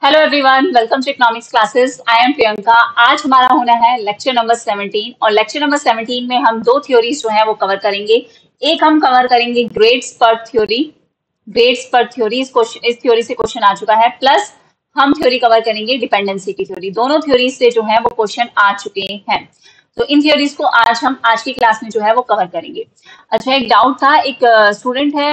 Hello everyone, welcome to economics classes. I am Priyanka. आज हमारा होना है लेक्चर नंबर 17 और लेक्चर नंबर 17 में हम दो थ्योरीज जो है वो कवर करेंगे। एक हम कवर करेंगे ग्रेड्स पर थ्योरी। ग्रेड्स पर थ्योरी, इस थ्योरी से क्वेश्चन आ चुका है। प्लस हम थ्योरी कवर करेंगे डिपेंडेंसी की थ्योरी। दोनों थ्योरी से जो है वो क्वेश्चन आ चुके हैं। तो इन थ्योरीज को आज की क्लास में जो है वो कवर करेंगे। अच्छा, एक डाउट था। एक स्टूडेंट है,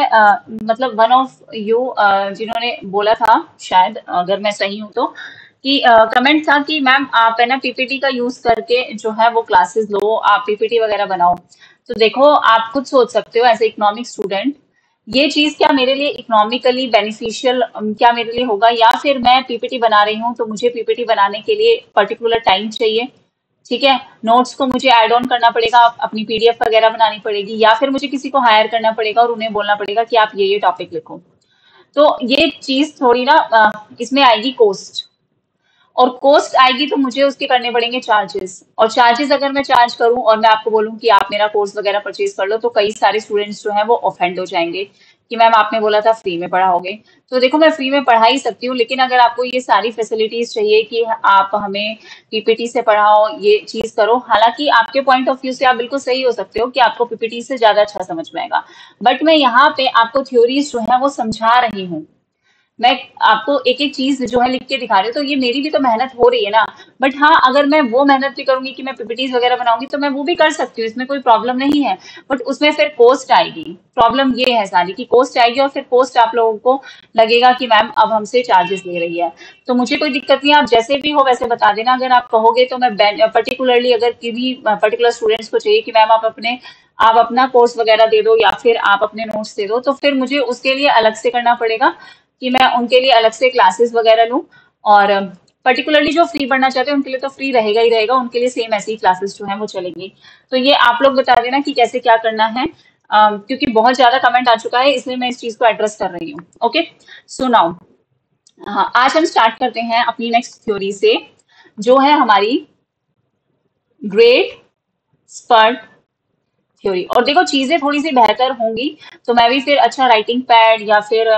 मतलब वन ऑफ यू, जिन्होंने बोला था, शायद अगर मैं सही हूँ तो, कि कमेंट था कि मैम आप है ना पीपीटी का यूज करके जो है वो क्लासेस लो, आप पीपीटी वगैरह बनाओ। तो देखो, आप खुद सोच सकते हो एज ए इकोनॉमिक स्टूडेंट, ये चीज क्या मेरे लिए इकोनॉमिकली बेनिफिशियल क्या मेरे लिए होगा, या फिर मैं पीपीटी बना रही हूँ तो मुझे पीपीटी बनाने के लिए पर्टिकुलर टाइम चाहिए। ठीक है, नोट्स को मुझे ऐड ऑन करना पड़ेगा, अपनी पीडीएफ वगैरह बनानी पड़ेगी, या फिर मुझे किसी को हायर करना पड़ेगा और उन्हें बोलना पड़ेगा कि आप ये टॉपिक लिखो। तो ये चीज थोड़ी ना इसमें आएगी कॉस्ट, और कॉस्ट आएगी तो मुझे उसके करने पड़ेंगे चार्जेस। और चार्जेस अगर मैं चार्ज करूं और मैं आपको बोलूं कि आप मेरा कोर्स वगैरह परचेज कर लो, तो कई सारे स्टूडेंट्स जो है वो ऑफेंड हो जाएंगे कि मैम आपने बोला था फ्री में पढ़ाओगे। तो देखो, मैं फ्री में पढ़ा ही सकती हूँ, लेकिन अगर आपको ये सारी फैसिलिटीज चाहिए कि आप हमें पीपीटी से पढ़ाओ, ये चीज करो, हालांकि आपके पॉइंट ऑफ व्यू से आप बिल्कुल सही हो सकते हो कि आपको पीपीटी से ज्यादा अच्छा समझ में आएगा, बट मैं यहाँ पे आपको थ्योरीज जो है वो समझा रही हूँ। मैं आपको एक एक चीज जो है लिख के दिखा रही हूँ, तो ये मेरी भी तो मेहनत हो रही है ना। बट हाँ, अगर मैं वो मेहनत भी करूंगी कि मैं पीपीटीज वगैरह बनाऊंगी, तो मैं वो भी कर सकती हूँ, इसमें कोई प्रॉब्लम नहीं है। बट उसमें फिर कॉस्ट आएगी। प्रॉब्लम ये है सारी कि कॉस्ट आएगी, और फिर कॉस्ट आप लोगों को लगेगा कि मैम अब हमसे चार्जेस ले रही है। तो मुझे कोई दिक्कत नहीं है, आप जैसे भी हो वैसे बता देना। अगर आप कहोगे तो मैं पर्टिकुलरली, अगर किसी पर्टिकुलर स्टूडेंट्स को चाहिए कि मैम आप अपना कोर्स वगैरह दे दो, या फिर आप अपने नोट्स दे दो, तो फिर मुझे उसके लिए अलग से करना पड़ेगा कि मैं उनके लिए अलग से क्लासेस वगैरह लूँ। और पर्टिकुलरली जो फ्री पढ़ना चाहते हैं उनके लिए तो फ्री रहेगा ही रहेगा, उनके लिए सेम ऐसी क्लासेस जो है वो चलेंगी। तो ये आप लोग बता देना कि कैसे क्या करना है, क्योंकि बहुत ज्यादा कमेंट आ चुका है, इसलिए मैं इस चीज को एड्रेस कर रही हूँ। ओके, सो नाउ, हाँ, आज हम स्टार्ट करते हैं अपनी नेक्स्ट थ्योरी से, जो है हमारी ग्रेड स्पर्ट थ्योरी। और देखो, चीजें थोड़ी सी बेहतर होंगी तो मैं भी फिर अच्छा राइटिंग पैड या फिर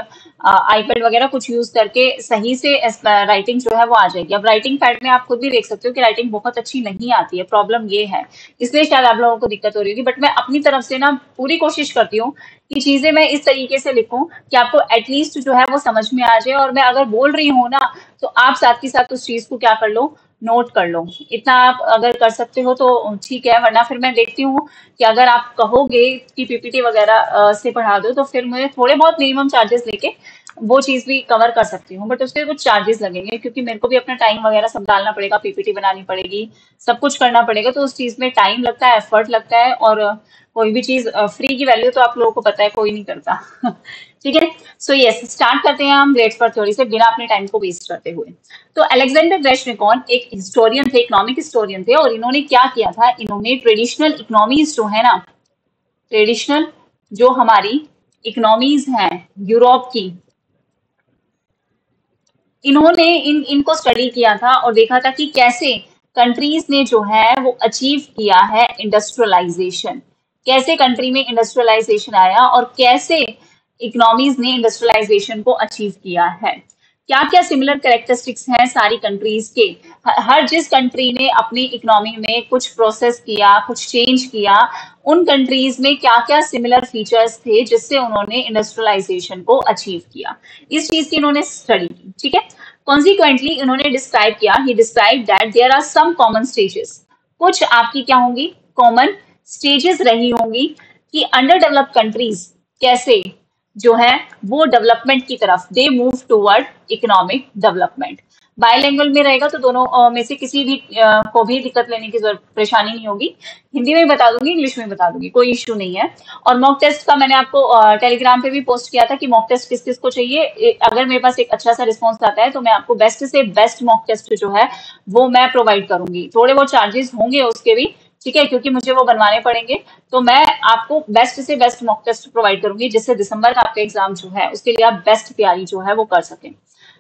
आईपैड वगैरह कुछ यूज करके सही से राइटिंग जो है वो आ जाएगी। अब राइटिंग पैड में आप खुद भी देख सकते हो कि राइटिंग बहुत अच्छी नहीं आती है, प्रॉब्लम ये है, इसलिए शायद आप लोगों को दिक्कत हो रही होगी। बट मैं अपनी तरफ से ना पूरी कोशिश करती हूँ कि चीजें मैं इस तरीके से लिखूं कि आपको एटलीस्ट जो है वो समझ में आ जाए, और मैं अगर बोल रही हूँ ना, तो आप साथ के साथ उस चीज को क्या कर लो, नोट कर लो। इतना आप अगर कर सकते हो तो ठीक है, वरना फिर मैं देखती हूँ कि अगर आप कहोगे कि पीपीटी वगैरह से पढ़ा दो, तो फिर मुझे थोड़े बहुत मिनिमम चार्जेस लेके वो चीज भी कवर कर सकती हूँ, बट उसके कुछ चार्जेस लगेंगे, क्योंकि मेरे को भी अपना टाइम वगैरह सब डालना पड़ेगा, पीपीटी बनानी पड़ेगी, सब कुछ करना पड़ेगा, तो उस चीज में टाइम लगता है, एफर्ट लगता है। और कोई भी चीज फ्री की वैल्यू तो आप लोगों को पता है, कोई नहीं करता। ठीक है, सो यस, स्टार्ट करते हैं हम ग्रेड्स पर थ्योरी से बिना अपने टाइम को वेस्ट करते हुए। तो अलेक्जेंडर ग्रेशनिकोव एक हिस्टोरियन थे, इकोनॉमिक हिस्टोरियन थे, और इन्होंने क्या किया था, इन्होंने ट्रेडिशनल इकोनॉमीज जो है ना, ट्रेडिशनल जो हमारी इकोनॉमीज हैं यूरोप की, इन्होंने इनको स्टडी किया था और देखा था कि कैसे कंट्रीज ने जो है वो अचीव किया है इंडस्ट्रियलाइजेशन, कैसे कंट्री में इंडस्ट्रियलाइजेशन आया और कैसे इकोनॉमीज ने इंडस्ट्रियलाइजेशन को अचीव किया है। क्या क्या सिमिलर कैरेक्टरिस्टिक्स हैं सारी कंट्रीज के, हर जिस कंट्री ने अपनी इकोनॉमी में कुछ प्रोसेस किया, कुछ चेंज किया, उन कंट्रीज में क्या क्या सिमिलर फीचर्स थे जिससे उन्होंने इंडस्ट्रियलाइजेशन को अचीव किया, इस चीज की इन्होंने स्टडी की। ठीक है, कॉन्सिक्वेंटली इन्होंने डिस्क्राइब किया, he describe that there are some common stages, कुछ आपकी क्या होंगी, कॉमन स्टेजेस रही होंगी, कि अंडर डेवलप्ड कंट्रीज कैसे जो है वो डेवलपमेंट की तरफ, they move toward economic development. By language में रहेगा तो दोनों में से किसी भी को भी दिक्कत लेने की परेशानी नहीं होगी। हिंदी में बता दूंगी, इंग्लिश में बता दूंगी, कोई इश्यू नहीं है। और मॉक टेस्ट का मैंने आपको टेलीग्राम पे भी पोस्ट किया था कि मॉक टेस्ट किस किस को चाहिए। अगर मेरे पास एक अच्छा सा रिस्पॉन्स आता है तो मैं आपको बेस्ट से बेस्ट मॉक टेस्ट जो है वो मैं प्रोवाइड करूंगी। थोड़े बहुत चार्जेस होंगे उसके भी, ठीक है, क्योंकि मुझे वो बनवाने पड़ेंगे। तो मैं आपको बेस्ट से बेस्ट मॉक टेस्ट प्रोवाइड करूंगी, जिससे दिसंबर का आपका एग्जाम जो है उसके लिए आप बेस्ट तैयारी जो है वो कर सकें।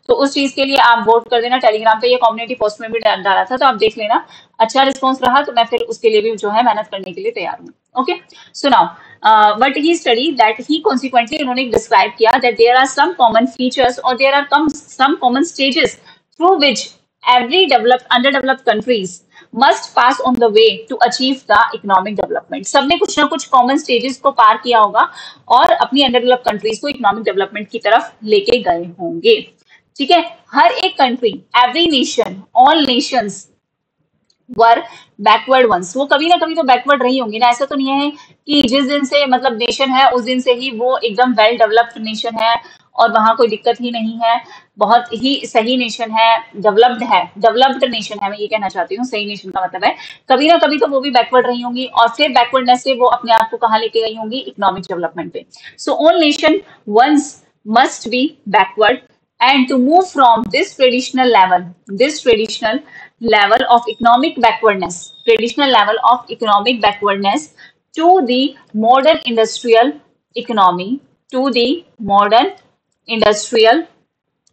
तो उस चीज के लिए आप वोट कर देना। टेलीग्राम पे ये कम्युनिटी पोस्ट में भी डाला था, तो आप देख लेना। अच्छा रिस्पॉन्स रहा तो मैं फिर उसके लिए भी जो है मेहनत करने के लिए तैयार हूँ। Okay, so now but he study that he consequently, उन्होंने डिस्क्राइब किया that there are some common features और there are some common stages through which every underdeveloped countries must pass on the way to achieve the economic development. सबने कुछ ना कुछ common stages को पार किया होगा और अपनी अंडरडेवलप्ड कंट्रीज को इकोनॉमिक डेवलपमेंट की तरफ लेके गए होंगे. ठीक है, हर एक country, every nation, all nations were backward ones. वो कभी ना कभी तो बैकवर्ड रही होंगी ना. ऐसा तो नहीं है कि जिस दिन से मतलब नेशन है उस दिन से ही वो एकदम वेल डेवलप्ड नेशन है और वहां कोई दिक्कत ही नहीं है, बहुत ही सही नेशन है, डेवलप्ड नेशन है. मैं ये कहना चाहती हूँ, सही नेशन का मतलब है कभी ना कभी तो वो भी बैकवर्ड रही होंगी और फिर बैकवर्डनेस से वो अपने आप को कहाँ लेके गई होंगी, इकोनॉमिक डेवलपमेंट पे. So all nation once must be backward, and to move from this traditional level of economic backwardness, to the modern industrial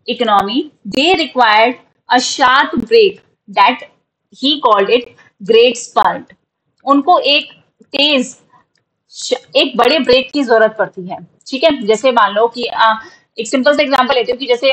economy, they required a sharp break that he called it great spurt. उनको एक बड़े break की जरूरत पड़ती है. ठीक है, जैसे मान लो कि एक सिंपल सा एग्जांपल लेती हूँ कि जैसे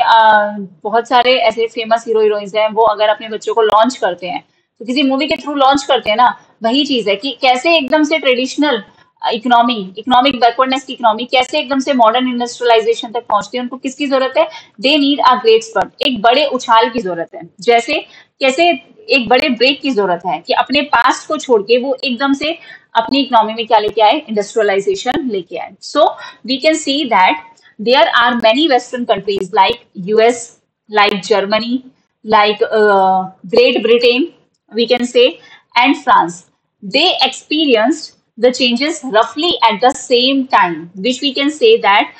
बहुत सारे ऐसे फेमस हीरो हीरोइंस हैं, वो अगर अपने बच्चों को लॉन्च करते हैं तो किसी मूवी के थ्रू लॉन्च करते हैं ना. वही चीज है कि कैसे एकदम से ट्रेडिशनल इकोनॉमिक बैकवर्डनेस की इकोनॉमी कैसे एकदम से मॉडर्न इंडस्ट्रियलाइजेशन तक पहुंचती है. उनको किसकी जरूरत है? They need a great spurt, एक बड़े उछाल की जरूरत है. जैसे कैसे एक बड़े ब्रेक की जरूरत है कि अपने पास्ट को छोड़ के वो एकदम से अपनी इकोनॉमी में क्या लेके आए? इंडस्ट्रियलाइजेशन लेके आए. So we can see that there are many Western countries like US, like Germany, like Great Britain, we can say, and France. They experienced the changes roughly at the same time, which we can say that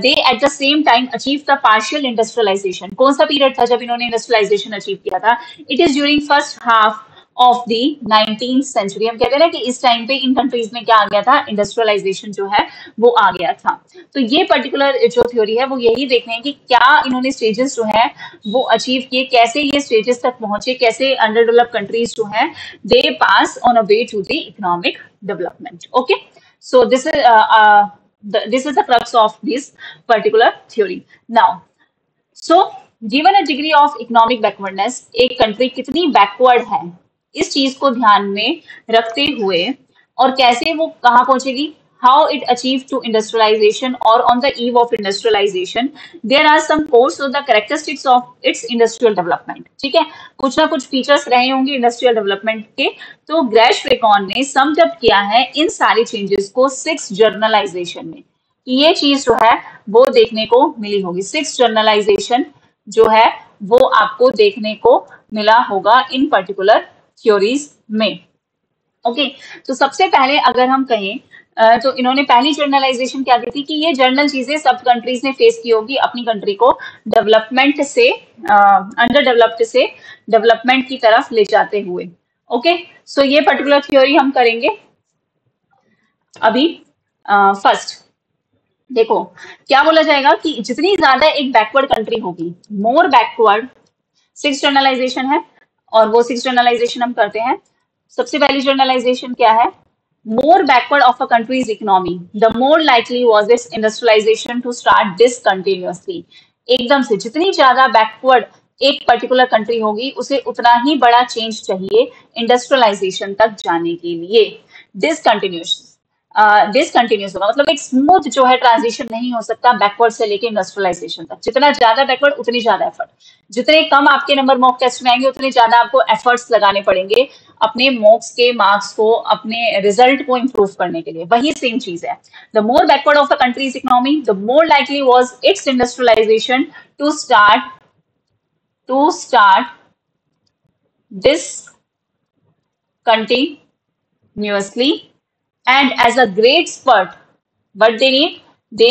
they at the same time achieved the partial industrialization. कौन सा period था जब इन्होंने industrialisation achieve किया था? It is during first half of the 19th century. हम कहते हैं ना कि इस टाइम पे इन कंट्रीज में क्या आ गया था? इंडस्ट्रियलाइजेशन जो है वो आ गया था. तो ये पर्टिकुलर जो थ्योरी है वो यही देखते हैं कि क्या इन्होंने स्टेजेस जो है वो अचीव किए, कैसे ये स्टेजेस तक पहुंचे, कैसे अंडर डेवलप्ड कंट्रीज जो है they pass on a way to the economic development. Okay, so this is the crux of this particular theory. Now, so given a degree of economic backwardness, एक country कितनी backward है इस चीज को ध्यान में रखते हुए और कैसे वो कहाँ पहुंचेगी, how it achieved to industrialization or on the eve of industrialization, there are some course of the characteristics of its industrial development. ठीक है, कुछ ना कुछ फीचर्स रहे होंगे इंडस्ट्रियल डेवलपमेंट के. तो ग्रेशवेकॉन ने समड अप किया है इन सारे चेंजेस को 6 जर्नलाइजेशन में. ये चीज जो है वो देखने को मिली होगी. 6 जर्नलाइजेशन जो है वो आपको देखने को मिला होगा इन पर्टिकुलर थ्योरीज में. ओके, तो सबसे पहले अगर हम कहें तो इन्होंने पहली जर्नलाइजेशन क्या की थी कि ये जर्नल चीजें सब कंट्रीज ने फेस की होगी अपनी कंट्री को डेवलपमेंट से अंडर डेवलप्ड से डेवलपमेंट की तरफ ले जाते हुए. ओके, सो ये पर्टिकुलर थ्योरी हम करेंगे अभी. फर्स्ट देखो क्या बोला जाएगा कि जितनी ज्यादा एक बैकवर्ड कंट्री होगी, मोर बैकवर्ड, 6 जर्नलाइजेशन है और वो 6 जर्नलाइजेशन हम करते हैं. सबसे पहली जर्नलाइजेशन क्या है? more backward of a country's economy, the more likely was its industrialization to start discontinuously. एकदम से जितनी ज्यादा बैकवर्ड एक पर्टिकुलर कंट्री होगी उसे उतना ही बड़ा चेंज चाहिए इंडस्ट्रियलाइजेशन तक जाने के लिए. डिसकंटिन्यूस होगा मतलब एक स्मूथ जो है ट्रांजिशन नहीं हो सकता बैकवर्ड से लेके इंडस्ट्रियलाइजेशन तक. जितना ज्यादा बैकवर्ड उतनी ज्यादा एफर्ट. जितने कम आपके नंबर मॉक टेस्ट में आएंगे उतने ज्यादा आपको एफर्ट्स लगाने पड़ेंगे अपने मॉक्स के मार्क्स को, अपने रिजल्ट को इंप्रूव करने के लिए. वही सेम चीज है. The more backward of a country's economy, the more likely was its industrialization to start this continuously and as a great spurt, but they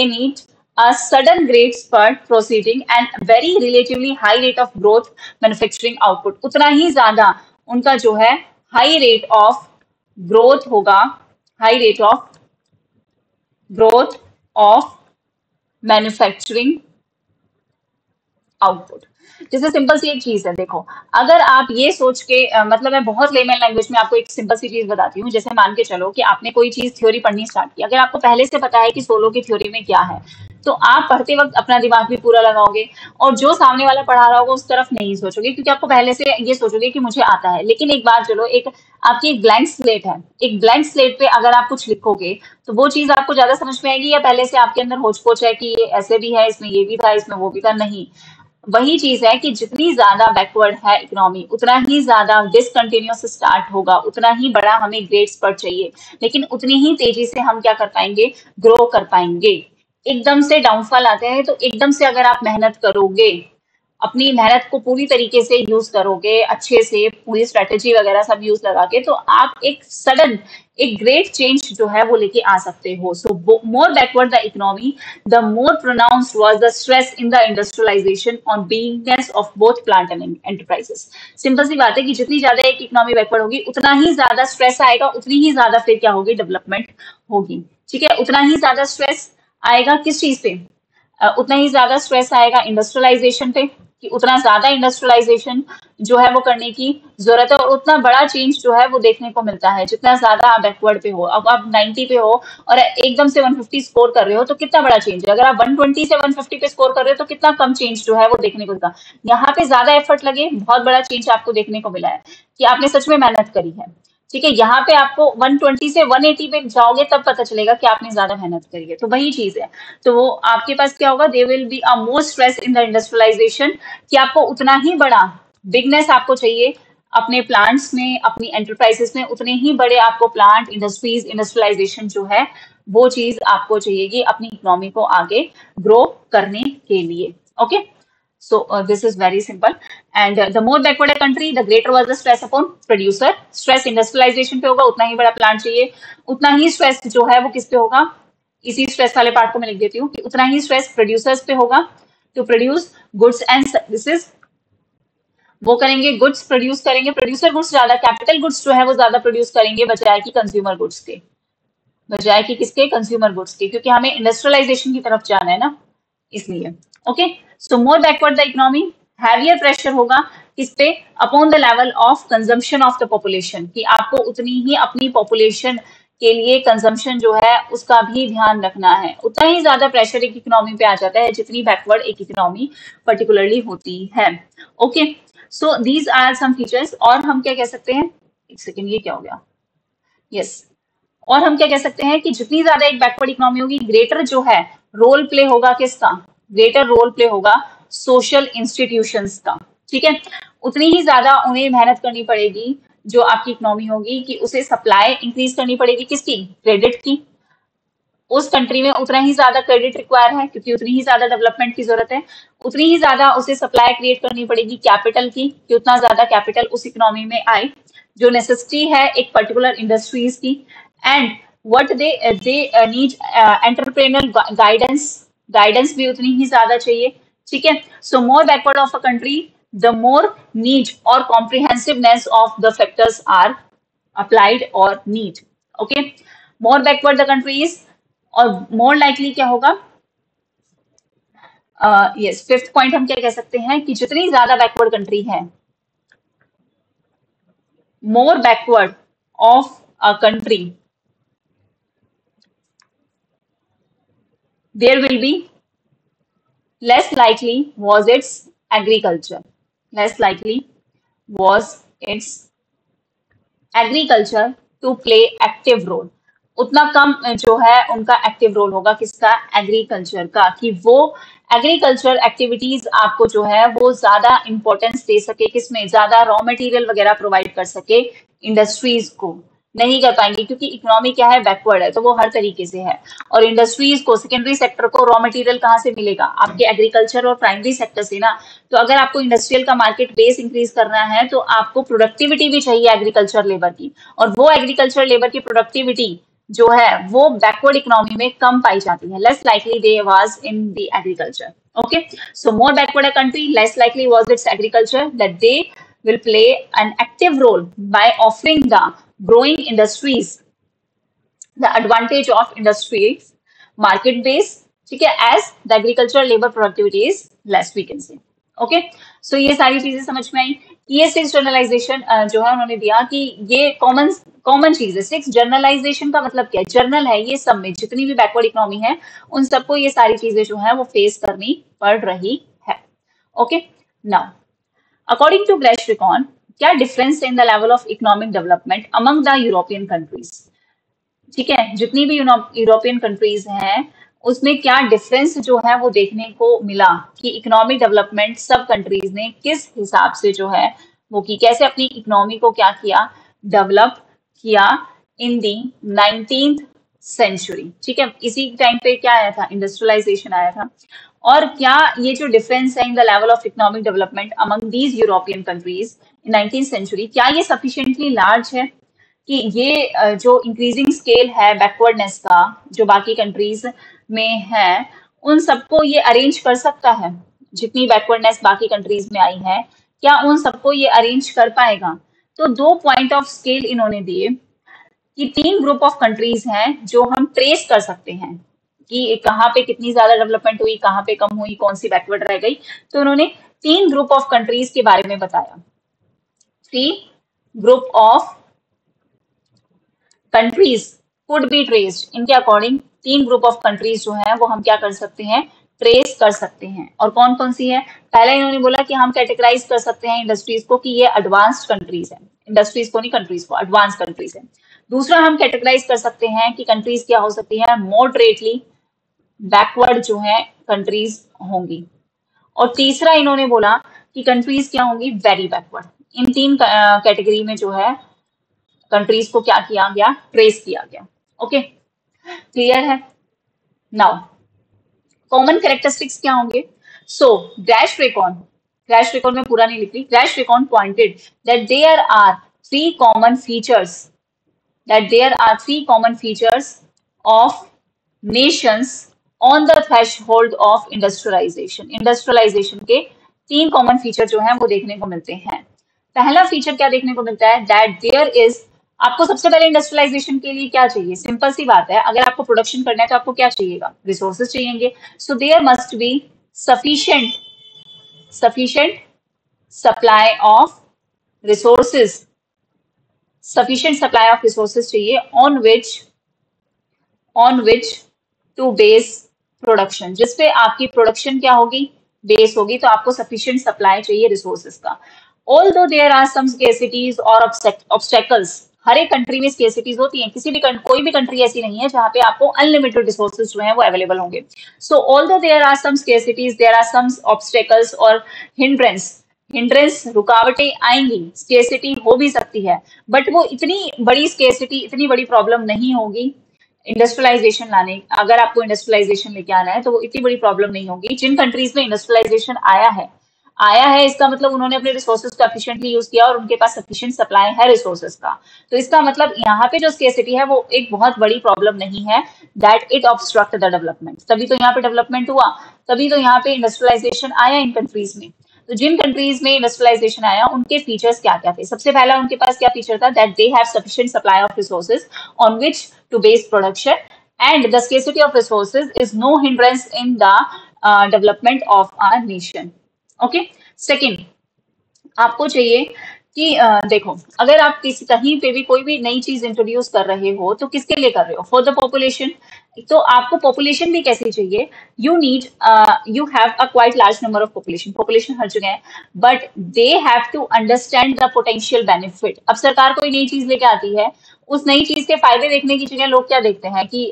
need a sudden great spurt proceeding and very relatively high rate of growth manufacturing output. उतना ही ज्यादा उनका जो है high rate of growth होगा, high rate of growth of manufacturing output. जैसे simple सी एक चीज है, देखो अगर आप ये सोच के मतलब मैं बहुत लेमन लैंग्वेज में आपको एक सिंपल सी चीज बताती हूँ. जैसे मान के चलो कि आपने कोई चीज थ्योरी पढ़नी स्टार्ट की, अगर आपको पहले से पता है कि सोलो की थ्योरी में क्या है, तो आप पढ़ते वक्त अपना दिमाग भी पूरा लगाओगे, और जो सामने वाला पढ़ा रहा होगा उस तरफ नहीं सोचोगे, क्योंकि आपको पहले से ये सोचोगे कि मुझे आता है। लेकिन एक बात चलो, एक आपकी एक ब्लैंक स्लेट है, एक ब्लैंक स्लेट पे अगर आप कुछ लिखोगे तो वो चीज आपको ज्यादा समझ में आएगी, या पहले से आपके अंदर होच पोच है कि ये ऐसे भी है, इसमें ये भी था, इसमें वो भी था? नहीं। वही चीज है कि जितनी ज्यादा बैकवर्ड है इकोनॉमी, उतना ही ज्यादा डिसकंटिन्यूअस स्टार्ट होगा, उतना ही बड़ा हमें ग्रेड स्पर चाहिए, लेकिन उतनी ही तेजी से हम क्या कर पाएंगे, ग्रो कर पाएंगे। एकदम से डाउनफॉल आते हैं, तो एकदम से अगर आप मेहनत करोगे, अपनी मेहनत को पूरी तरीके से यूज करोगे, अच्छे से पूरी स्ट्रेटेजी वगैरह सब यूज लगा के, तो आप एक सडन एक ग्रेट चेंज जो है वो लेके आ सकते हो। So more backward the economy, the more pronounced was the stress in the industrialisation on bigness of both plant and enterprises. Simple सी बात है कि जितनी ज्यादा एक इकोनॉमी बैकवर्ड होगी, उतना ही ज्यादा स्ट्रेस आएगा, उतनी ही ज्यादा फिर क्या होगी, डेवलपमेंट होगी। ठीक है, उतना ही ज्यादा स्ट्रेस आएगा किस चीज पे, उतना ही ज्यादा स्ट्रेस आएगा इंडस्ट्रियलाइजेशन पे, कि उतना ज्यादा इंडस्ट्रियलाइजेशन जो है वो करने की जरूरत है, और उतना बड़ा चेंज जो है वो देखने को मिलता है जितना ज्यादा आप बैकवर्ड पे हो। अब आप 90 पे हो और एकदम से 150 स्कोर कर रहे हो, तो कितना बड़ा चेंज है। अगर आप 120 से 150 पे स्कोर कर रहे हो, तो कितना कम चेंज जो है वो देखने को मिलता है। यहाँ पे ज्यादा एफर्ट लगे, बहुत बड़ा चेंज आपको देखने को मिला है कि आपने सच में मेहनत करी है। ठीक है, यहाँ पे आपको 120 से 180 पे जाओगे तब पता चलेगा कि आपने ज्यादा मेहनत करी है। तो वही चीज है, तो वो आपके पास क्या होगा, there will be a more stress in the industrialization, कि आपको उतना ही बड़ा बिगनेस आपको चाहिए अपने प्लांट्स में, अपनी एंटरप्राइजेस में, उतने ही बड़े आपको प्लांट, इंडस्ट्रीज, इंडस्ट्रियलाइजेशन जो है वो चीज आपको चाहिएगी अपनी इकोनॉमी को आगे ग्रो करने के लिए। Okay, so this is very simple, and the more backward a country, the greater was the stress upon producer. Stress industrialization पे होगा, उतना ही बड़ा प्लांट चाहिए, उतना ही स्ट्रेस जो है वो किस पे होगा, इसी स्ट्रेस वाले पार्ट को मैं लिख देती हूँ कि उतना ही स्ट्रेस प्रोड्यूसर्स पे होगा to produce goods and services. वो करेंगे, गुड्स प्रोड्यूस करेंगे, प्रोड्यूसर गुड्स ज्यादा, कैपिटल गुड्स जो है वो ज्यादा प्रोड्यूस करेंगे बजाय की कंज्यूमर गुड्स के, बजाय की किसके, कंज्यूमर गुड्स के, क्योंकि हमें इंडस्ट्रियलाइजेशन की तरफ जाना है ना, इसलिए। Okay, so more backward the economy, heavier pressure होगा किस पे, upon the level of consumption of the population, कि आपको उतनी ही अपनी पॉपुलेशन के लिए कंजम्पशन जो है उसका भी ध्यान रखना है। उतना ही ज्यादा प्रेशर एक इकोनॉमी पे आ जाता है जितनी बैकवर्ड एक इकोनॉमी पर्टिकुलरली होती है। Okay, so these are some features. और हम क्या कह सकते हैं, एक सेकेंड, ये क्या हो गया, यस, और हम क्या कह सकते हैं कि जितनी ज्यादा एक बैकवर्ड इकोनॉमी होगी, ग्रेटर जो है रोल प्ले होगा किसका, ग्रेटर रोल प्ले होगा सोशल इंस्टीट्यूशंस का। ठीक है, उतनी ही ज्यादा उन्हें मेहनत करनी पड़ेगी जो आपकी इकोनॉमी होगी, कि उसे सप्लाई इंक्रीज करनी पड़ेगी किसकी, क्रेडिट की। उस कंट्री में उतना ही ज्यादा क्रेडिट रिक्वायर है, क्योंकि उतनी ही ज्यादा डेवलपमेंट की जरूरत है। उतनी ही ज्यादा उसे सप्लाई क्रिएट करनी पड़ेगी कैपिटल की, कि उतना ज्यादा कैपिटल उस इकोनॉमी में आए, जो नेसेसिटी है एक पर्टिकुलर इंडस्ट्रीज की। And what they need entrepreneur guidance, guidance भी उतनी ही ज्यादा चाहिए। ठीक है, so more backward of a country, the more need और comprehensiveness of the factors are applied और need. Okay, more backward the countries, और मोर लाइकली क्या होगा, यस, फिफ्थ पॉइंट हम क्या कह सकते हैं कि जितनी ज्यादा बैकवर्ड कंट्री है, more backward of a country, there will be less likely was its agriculture, less likely was its agriculture to play active role। उतना कम जो है उनका एक्टिव रोल होगा किसका, एग्रीकल्चर का, कि वो एग्रीकल्चर एक्टिविटीज आपको जो है वो ज्यादा इंपॉर्टेंस दे सके, किसमें, ज्यादा रॉ मटेरियल वगैरह प्रोवाइड कर सके इंडस्ट्रीज को। नहीं कर पाएंगे क्योंकि इकोनॉमी क्या है, बैकवर्ड है, तो वो हर तरीके से है। और इंडस्ट्रीज को, सेकेंडरी सेक्टर को रॉ मटेरियल कहाँ से मिलेगा, आपके एग्रीकल्चर और प्राइमरी सेक्टर से ना। तो अगर आपको इंडस्ट्रियल का मार्केट बेस इंक्रीज करना है, तो आपको प्रोडक्टिविटी भी चाहिए एग्रीकल्चर लेबर की, और वो एग्रीकल्चर लेबर की प्रोडक्टिविटी जो है वो बैकवर्ड इकोनॉमी में कम पाई जाती है। Less likely they was in the agriculture. Okay, so more backward a country, less likely was it's agriculture, that they will play an active role by offering the growing industries the advantage of industries market base, ठीक है, as the agricultural labor productivity is less, we can say। Okay, so ये सारी चीजें समझ में आई ये 6 generalisation जो है उन्होंने दिया कि ये कॉमन चीज है। 6 जनरलाइजेशन का मतलब क्या है? जर्नल है, ये सब में जितनी भी बैकवर्ड इकोनॉमी है उन सबको ये सारी चीजें जो है वो फेस करनी पड़ रही है। ओके, नाउ अकॉर्डिंग टू ग्रेशविकॉन, क्या difference in the level of economic development among the European countries? ठीक है, जितनी भी यूरोपियन कंट्रीज हैं उसमें क्या डिफरेंस जो है वो देखने को मिला कि इकोनॉमिक डेवलपमेंट सब कंट्रीज ने किस हिसाब से जो है वो की, कैसे अपनी इकोनॉमी को क्या किया, डेवलप किया इन दी 19th सेंचुरी। ठीक है, इसी टाइम पे क्या आया था, इंडस्ट्रियलाइजेशन आया था। और क्या ये जो डिफरेंस है in the level of economic development among these European countries in 19th century, क्या ये सफिशिएंटली लार्ज है कि ये जो इंक्रीजिंग स्केल है बैकवर्डनेस का जो बाकी कंट्रीज में है उन सबको ये अरेंज कर सकता है? जितनी बैकवर्डनेस बाकी कंट्रीज में आई है क्या उन सबको ये अरेंज कर पाएगा? तो 2 पॉइंट ऑफ स्केल इन्होंने दिए कि 3 ग्रुप ऑफ कंट्रीज हैं जो हम ट्रेस कर सकते हैं कि कहाँ पे कितनी ज्यादा डेवलपमेंट हुई, कहाँ पे कम हुई, कौन सी बैकवर्ड रह गई। तो उन्होंने 3 ग्रुप ऑफ कंट्रीज के बारे में बताया। 3 group of countries could be traced, इनके अकॉर्डिंग 3 ग्रुप ऑफ कंट्रीज जो है वो हम क्या कर सकते हैं, ट्रेस कर सकते हैं। और कौन कौन सी है? पहला इन्होंने बोला कि हम कैटेगराइज कर सकते हैं इंडस्ट्रीज को कि ये एडवांस्ड कंट्रीज है, इंडस्ट्रीज को नहीं कंट्रीज को, एडवांस कंट्रीज है। दूसरा हम कैटेगराइज कर सकते हैं कि कंट्रीज क्या हो सकती है, मॉडरेटली बैकवर्ड जो है कंट्रीज होंगी। और तीसरा इन्होंने बोला कि कंट्रीज क्या होंगी, वेरी बैकवर्ड। इन 3 कैटेगरी में जो है कंट्रीज को क्या किया गया, ट्रेस किया गया। ओके, क्लियर है? नाउ कॉमन कैरेक्टरिस्टिक्स क्या होंगे? सो ग्रेशविकॉन में पूरा नहीं लिख रही, Gerschenkron pointed that there are 3 common features, of nations on the threshold of industrialisation. Industrialisation के 3 कॉमन फीचर जो हैं वो देखने को मिलते हैं। पहला फीचर क्या देखने को मिलता है, दैट देयर इज, आपको सबसे पहले इंडस्ट्रियलाइजेशन के लिए क्या चाहिए, सिंपल सी बात है, अगर आपको प्रोडक्शन करना है तो आपको क्या चाहिएगा, रिसोर्सेज चाहिएंगे। So there must be sufficient supply of resources, sufficient supply of resources चाहिए on which to base production, जिसपे आपकी प्रोडक्शन क्या होगी, बेस होगी। तो आपको सफिशिएंट सप्लाई चाहिए रिसोर्सेज का। Although there are some scarcities और ऑब्स्टेकल्स, हर एक कंट्री में स्केर्सिटीज होती हैं, कोई भी कंट्री ऐसी नहीं है जहां पे आपको अनलिमिटेड रिसोर्सेज जो है वो अवेलेबल होंगे। So although there are some scarcities, there are some obstacles और हिंड्रेंस, रुकावटें आएंगी, स्केर्सिटी हो भी सकती है, बट वो इतनी बड़ी स्केर्सिटी, इतनी बड़ी प्रॉब्लम नहीं होगी इंडस्ट्रियलाइजेशन लाने। अगर आपको इंडस्ट्रियलाइजेशन लेके आना है तो वो इतनी बड़ी प्रॉब्लम नहीं होगी। जिन कंट्रीज में इंडस्ट्रियलाइजेशन आया है इसका मतलब उन्होंने अपने रिसोर्सेज को एफिशिएंटली यूज किया और उनके पास सफिशिएंट सप्लाई है रिसोर्सेज का। तो इसका मतलब यहाँ पे जो स्केर्सिटी है वो एक बहुत बड़ी प्रॉब्लम नहीं है, that it obstruct the development. तभी तो यहाँ पे डेवलपमेंट हुआ, तभी तो यहाँ पे इंडस्ट्रियलाइजेशन आया इन कंट्रीज में। तो जिन कंट्रीज में इंडस्ट्रियलाइजेशन आया उनके फीचर्स क्या क्या थे? सबसे पहला उनके पास क्या फीचर था, that they have sufficient supply of resources on which to base production and the scarcity of resources is no hindrance in the development of a nation. Okay, second आपको चाहिए कि देखो, अगर आप कहीं पे भी कोई भी नई चीज इंट्रोड्यूस कर रहे हो तो किसके लिए कर रहे हो, फॉर द पॉपुलेशन। तो आपको पॉपुलेशन भी कैसी चाहिए, you have a quite large number of population हर जगह है, but they have to understand the potential benefit. अब सरकार कोई नई चीज लेके आती है, उस नई चीज के फायदे देखने की जगह लोग क्या देखते हैं कि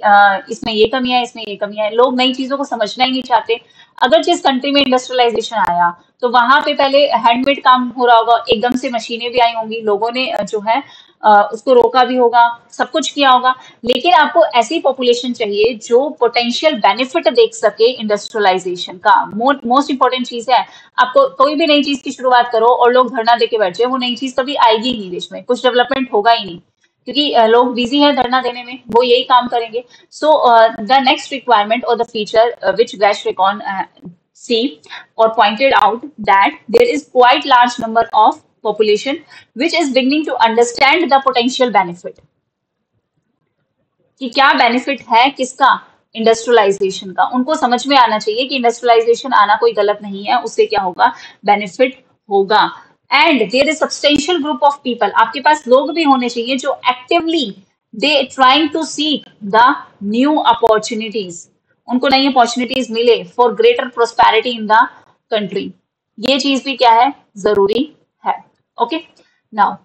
इसमें ये कमियां है, इसमें ये कमियां है, लोग नई चीजों को समझना ही नहीं चाहते। अगर जिस कंट्री में इंडस्ट्रियलाइजेशन आया तो वहां पे पहले हैंडमेड काम हो रहा होगा, एकदम से मशीनें भी आई होंगी, लोगों ने जो है उसको रोका भी होगा, सब कुछ किया होगा। लेकिन आपको ऐसी पॉपुलेशन चाहिए जो पोटेंशियल बेनिफिट देख सके इंडस्ट्रियलाइजेशन का। मोस्ट इंपॉर्टेंट चीज है, आपको कोई भी नई चीज की शुरुआत करो और लोग धरना देके बैठ जाए, वो नई चीज कभी आएगी नहीं, देश में कुछ डेवलपमेंट होगा ही नहीं, क्योंकि लोग बिजी हैं धरना देने में, वो यही काम करेंगे। सो द नेक्स्ट रिक्वायरमेंट और the feature which Gerschenkron see or pointed out that there is quite large number of population which is beginning to understand the potential benefit, कि क्या बेनिफिट है किसका, इंडस्ट्रियलाइजेशन का। उनको समझ में आना चाहिए कि इंडस्ट्रियलाइजेशन आना कोई गलत नहीं है, उससे क्या होगा, बेनिफिट होगा। And there is substantial group of people, आपके पास लोग भी होने चाहिए जो actively they trying to seek the new opportunities, उनको नई अपॉर्चुनिटीज मिले for greater prosperity in the country. ये चीज भी क्या है, जरूरी है। ओके, नाउ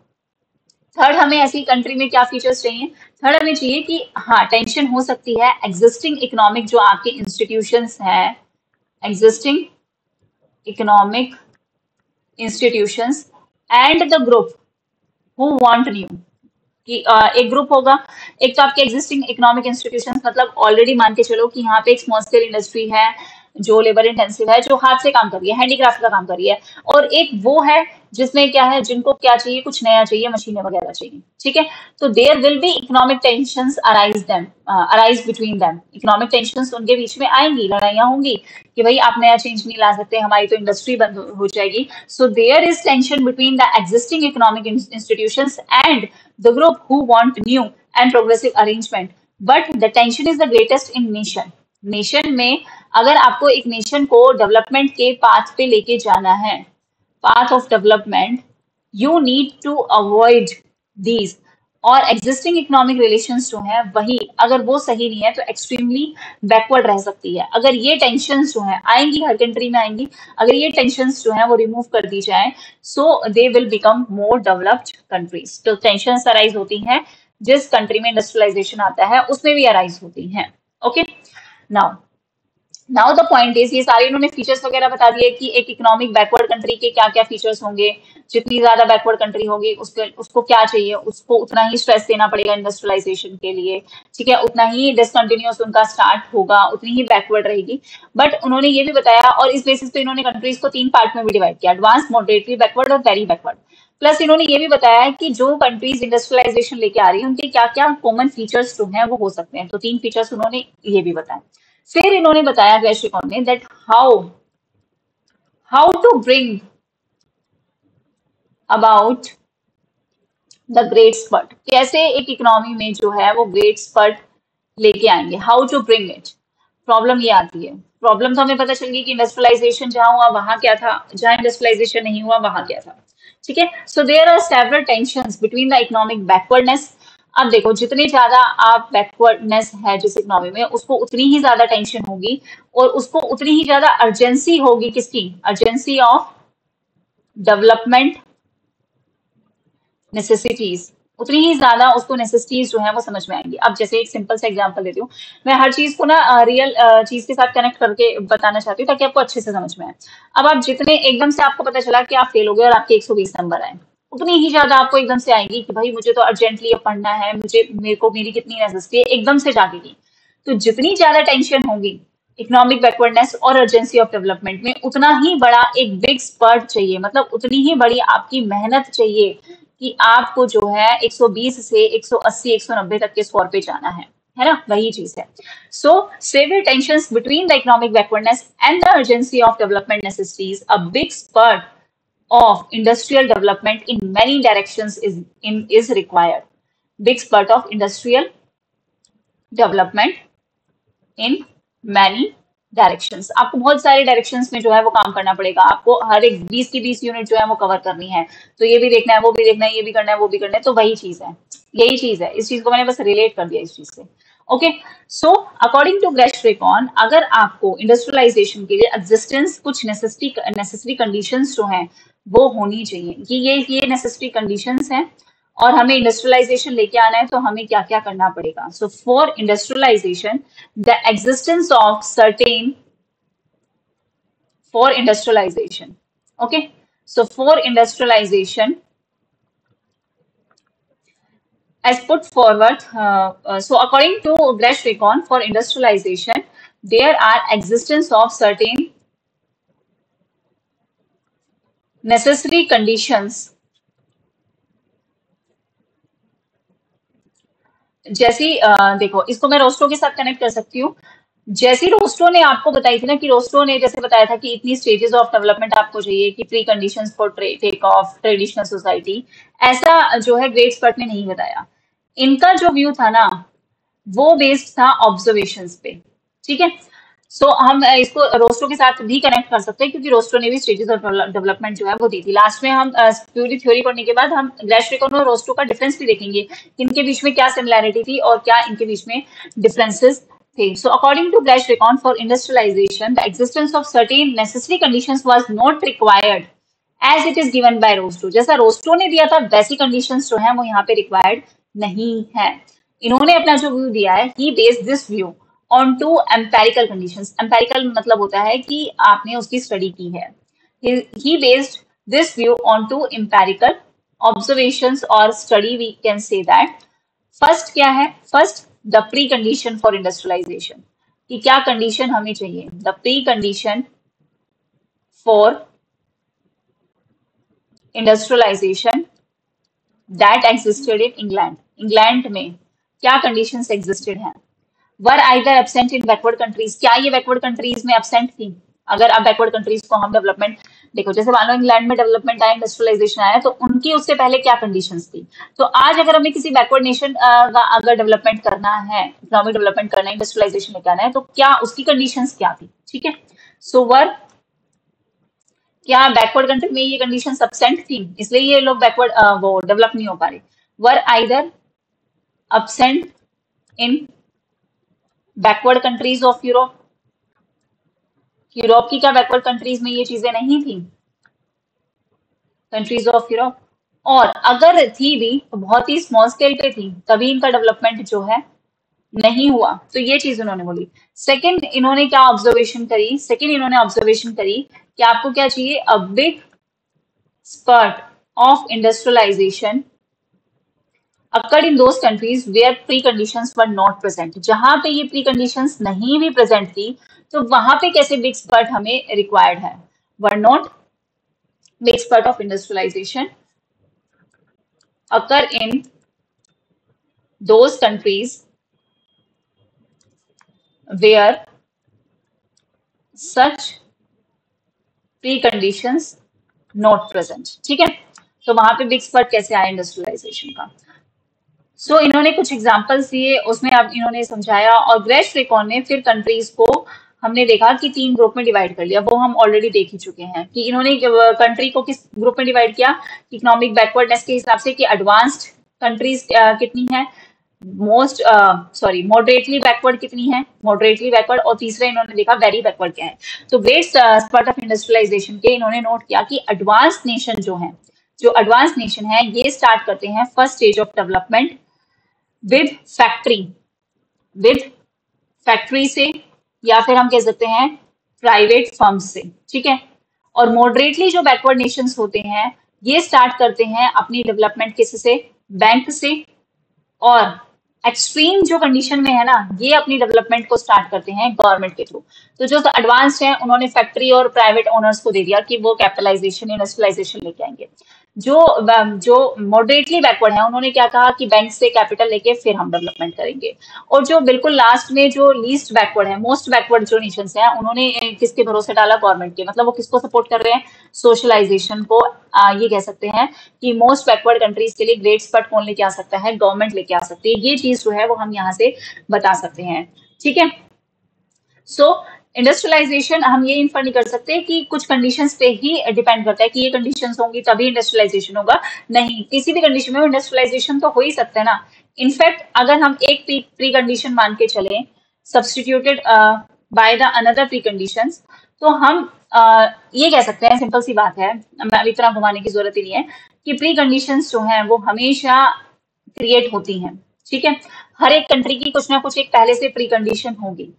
थर्ड, हमें ऐसी कंट्री में क्या फीचर्स चाहिए, थर्ड हमें चाहिए कि हाँ टेंशन हो सकती है एग्जिस्टिंग इकोनॉमिक जो आपके इंस्टीट्यूशंस हैं, existing economic institutions and the group who want new, कि एक ग्रुप होगा, एक तो आपके एग्जिस्टिंग इकोनॉमिक इंस्टीट्यूशंस मतलब ऑलरेडी मान के चलो कि यहाँ पे एक स्मॉल स्केल इंडस्ट्री है जो लेबर इंटेंसिव है, जो हाथ से काम कर रही है, हैंडीक्राफ्ट का काम कर रही है, और एक वो है जिसमें क्या है, जिनको क्या चाहिए, कुछ नया चाहिए, मशीनें वगैरह चाहिए, ठीक है। तो there will be economic tensions arise between them, economic tensions उनके बीच में आएंगी, लड़ाइयाँ होंगी कि भाई आप नया चेंज नहीं ला सकते, हमारी तो इंडस्ट्री बंद हो जाएगी। So there is tension between the existing economic institutions and the group who want new and progressive arrangement, but the tension is the greatest in nation। Nation में अगर आपको एक नेशन को डेवलपमेंट के पाथ पे लेके जाना है, path of development, you need to avoid these। और एग्जिस्टिंग इकोनॉमिक रिलेशंस जो है वही, अगर वो सही नहीं है तो एक्सट्रीमली बैकवर्ड रह सकती है। अगर ये टेंशंस जो है आएंगी, हर कंट्री में आएंगी, अगर ये टेंशंस जो है वो रिमूव कर दी जाए, so they will become more developed countries. तो टेंशंस अराइज होती हैं जिस कंट्री में इंडस्ट्रियलाइजेशन आता है, उसमें भी अराइज होती हैं। Okay, now the point is, ये सारे इन्होंने फीचर्स वगैरह बता दिए कि एक इकोनॉमिक बैकवर्ड कंट्री के क्या क्या फीचर्स होंगे, जितनी ज्यादा बैकवर्ड कंट्री होगी उसको क्या चाहिए, उसको उतना ही स्ट्रेस देना पड़ेगा इंडस्ट्रियलाइजेशन के लिए, ठीक है, उतना ही डिसकंटिन्यूअस उनका स्टार्ट होगा, उतनी ही बैकवर्ड रहेगी। बट उन्होंने ये भी बताया, और इस बेसिस पे इन्होंने कंट्रीज को 3 पार्ट में भी डिवाइड किया, एडवांस, मॉडरेटली बैकवर्ड और वेरी बैकवर्ड। प्लस इन्होंने ये भी बताया कि जो कंट्रीज इंडस्ट्रियलाइजेशन लेके आ रही है उनके क्या क्या कॉमन फीचर्स जो हैं वो हो सकते हैं। तो 3 फीचर्स उन्होंने ये भी बताया। फिर इन्होंने बताया वैश्विकों ने that how to bring about the great spurt, कैसे एक इकोनॉमी में जो है वो ग्रेट स्पर्ट लेके आएंगे, how to bring it. Problem ये आती है, प्रॉब्लम तो हमें पता चल गई कि इंडस्ट्रियलाइजेशन जहां हुआ वहां क्या था, जहां इंडस्ट्रियलाइजेशन नहीं हुआ वहां क्या था, ठीक है। So there are several tensions between the economic backwardness. अब देखो, जितनी ज्यादा आप बैकवर्डनेस है जिस इकोनॉमी में, उसको उतनी ही ज्यादा टेंशन होगी और उसको उतनी ही ज्यादा अर्जेंसी होगी, किसकी, अर्जेंसी ऑफ डेवलपमेंट नेसेसिटीज, उतनी ही ज्यादा उसको नेसेसिटीज जो है वो समझ में आएंगी। अब जैसे एक सिंपल सा एग्जांपल देती हूँ, मैं हर चीज को ना रियल चीज के साथ कनेक्ट करके बताना चाहती हूँ ताकि आपको अच्छे से समझ में आए। अब आप जितने एकदम से आपको पता चला कि आप फेल हो गए और आपके 120 नंबर आए, उतनी ही ज्यादा आपको एकदम से आएगी कि भाई मुझे तो अर्जेंटली अब पढ़ना है, मेरे को मेरी कितनी नेसेसिटी है, एकदम से जागेगी। तो जितनी ज्यादा टेंशन होगी इकोनॉमिक बैकवर्डनेस और अर्जेंसी ऑफ डेवलपमेंट में, उतना ही बड़ा एक बिग स्पर्ट चाहिए, मतलब उतनी ही बड़ी आपकी मेहनत चाहिए कि आपको जो है 120 से 180 190 तक के स्कोर पे जाना है ना, वही चीज है। So severe tensions between the economic backwardness and the urgency of development necessities, a big spurt of industrial development in many directions is required। Big spurt of industrial development in many directions, आपको बहुत सारे directions में जो है वो काम करना पड़ेगा, आपको हर एक 20 की 20 यूनिट जो है वो कवर करनी है, तो ये भी देखना है, वो भी देखना है, ये भी करना है, वो भी करना है, तो वही चीज है, यही चीज है। इस चीज को मैंने बस रिलेट कर दिया इस चीज से। ओके, सो अकॉर्डिंग टू ग्रेशरेकॉन, अगर आपको इंडस्ट्रियलाइजेशन के लिए एग्जिस्टेंस कुछ नेसेसरी कंडीशंस जो हैं वो होनी चाहिए, कि ये नेसेसरी कंडीशंस हैं, और हमें इंडस्ट्रियलाइजेशन लेके आना है तो हमें क्या क्या करना पड़ेगा। So for industrialisation, the existence of certain, for industrialization, okay, so for industrialization as put forward, so according to Greshrekon, for industrialization there are existence of certain necessary conditions, जैसी देखो, इसको मैं रोस्टो के साथ कनेक्ट कर सकती हूँ। जैसी रोस्टो ने आपको बताई थी ना, कि रोस्टो ने जैसे बताया था कि इतनी स्टेजेस ऑफ डेवलपमेंट आपको चाहिए, कि preconditions for take off traditional society, ऐसा जो है ग्रेट स्पर्ट ने नहीं बताया। इनका जो व्यू था ना वो बेस्ड था ऑब्जर्वेशंस पे, ठीक है। सो हम इसको रोस्टो के साथ भी कनेक्ट कर सकते हैं, क्योंकि रोस्टो ने भी स्टेजेस ऑफ डेवलपमेंट जो है वो दी थी। लास्ट में हम पूरी थ्योरी पढ़ने के बाद हम ग्रेशरेकॉन और रोस्टो का डिफरेंस भी देखेंगे, इनके बीच में क्या सिमिलैरिटी थी और क्या इनके बीच में डिफरेंसेस थे। So according to Gerschenkron, for industrialisation the existence of certain necessary conditions was not required as it is given by Rostow. जैसा रोस्टो ने दिया था वैसी कंडीशंस जो है वो यहाँ पे रिक्वायर्ड नहीं है। इन्होंने अपना जो व्यू दिया है, he based this view on to empirical conditions. Empirical मतलब होता है कि आपने उसकी स्टडी की है। He based this view on to empirical observations और study, we can say that. First क्या है? First, the precondition for industrialisation, कि क्या कंडीशन हमें चाहिए। The precondition for industrialisation that existed in England. England में क्या conditions existed हैं? Were either absent in backward countries, क्या ये बैकवर्ड कंट्रीज में एब्सेंट थी? अगर आप बैकवर्ड कंट्रीज को हम डेवलपमेंट देखो, जैसे मान लो इंग्लैंड में डेवलपमेंट आया, इंडस्ट्रियलाइजेशन आया, तो उनकी उससे पहले क्या कंडीशंस थी? तो आज अगर हमें किसी बैकवर्ड नेशन का अगर डेवलपमेंट करना है, इकोनॉमिक डेवलपमेंट करना है, इंडस्ट्रियलाइजेशन लेकर आना है, तो क्या उसकी कंडीशंस क्या थी? ठीक है, सो वर, क्या बैकवर्ड कंट्री में ये कंडीशन एब्सेंट थी, इसलिए ये लोग बैकवर्ड वो डेवलप नहीं हो पा रहे। वर either absent in backward countries of Europe, Europe की क्या बैकवर्ड कंट्रीज में ये चीजें नहीं थी? Countries of Europe. और अगर थी भी तो बहुत ही स्मॉल स्केल पे थी, तभी इनका डेवलपमेंट जो है नहीं हुआ। तो ये चीज उन्होंने बोली। सेकंड इन्होंने क्या ऑब्जर्वेशन करी? सेकंड इन्होंने ऑब्जर्वेशन करी कि आपको क्या चाहिए? A big spurt of industrialization occurred in those countries where preconditions were not present। जहां पे ये preconditions नहीं भी present थी, तो वहां पे कैसे big spurt हमें required है? were not big spurt of industrialization occur in those countries where such preconditions not present। ठीक है, तो वहां पे बिग स्पर्ट कैसे आया इंडस्ट्रियलाइजेशन का? सो इन्होंने कुछ एग्जांपल्स दिए, उसमें अब इन्होंने समझाया। और ग्रेशरेकॉन ने फिर कंट्रीज को हमने देखा कि 3 ग्रुप में डिवाइड कर लिया, वो हम ऑलरेडी देख ही चुके हैं कि इन्होंने कंट्री को किस ग्रुप में डिवाइड किया, इकोनॉमिक बैकवर्डनेस के हिसाब से, कि एडवांस्ड कंट्रीज कितनी है, मोस्ट मॉडरेटली बैकवर्ड कितनी है, मॉडरेटली बैकवर्ड, और तीसरा इन्होंने देखा वेरी बैकवर्ड क्या है। तो ग्रेट स्पर्ट ऑफ इंडस्ट्रियलाइजेशन के इन्होंने नोट किया कि एडवांस नेशन जो है, जो एडवांस नेशन है, ये स्टार्ट करते हैं first stage of development with factory, with factory से, या फिर हम कह सकते हैं प्राइवेट फर्म्स से। ठीक है, और मॉडरेटली जो बैकवर्ड नेशंस होते हैं, ये स्टार्ट करते हैं अपनी डेवलपमेंट किससे? बैंक से। और एक्सट्रीम जो कंडीशन में है ना, ये अपनी डेवलपमेंट को स्टार्ट करते हैं गवर्नमेंट के थ्रू। तो जो एडवांस्ड है, उन्होंने फैक्ट्री और प्राइवेट ओनर्स को दे दिया कि वो कैपिटलाइजेशन, इंडस्ट्रियलाइजेशन लेके आएंगे। जो मॉडरेटली बैकवर्ड है, उन्होंने क्या कहा कि बैंक से कैपिटल लेके फिर हम डेवलपमेंट करेंगे। और जो बिल्कुल लास्ट में जो लीस्ट बैकवर्ड है, मोस्ट बैकवर्ड जो नेशंस हैं, उन्होंने किसके भरोसे डाला? गवर्नमेंट के। मतलब वो किसको सपोर्ट कर रहे हैं? सोशलाइजेशन को। ये कह सकते हैं कि मोस्ट बैकवर्ड कंट्रीज के लिए ग्रेट स्पर्ट कौन लेके आ सकता है? गवर्नमेंट लेके आ सकती है। ये चीज जो है वो हम यहाँ से बता सकते हैं। ठीक है, सो इंडस्ट्रियलाइजेशन हम ये इन्फर नहीं कर सकते कि कुछ कंडीशंस पे ही डिपेंड करता है कि ये कंडीशंस होंगी तभी इंडस्ट्रियलाइजेशन होगा। नहीं, किसी भी कंडीशन में इंडस्ट्रियलाइजेशन तो हो ही सकता है ना। इनफैक्ट अगर हम एक प्री कंडीशन मान के चले, substituted by the another pre conditions, तो हम ये कह सकते हैं, सिंपल सी बात है, इतना घुमाने की जरूरत ही नहीं है, कि प्री कंडीशंस जो हैं वो हमेशा क्रिएट होती हैं। ठीक है, हर एक कंट्री की कुछ ना कुछ एक पहले से प्री कंडीशन होगी।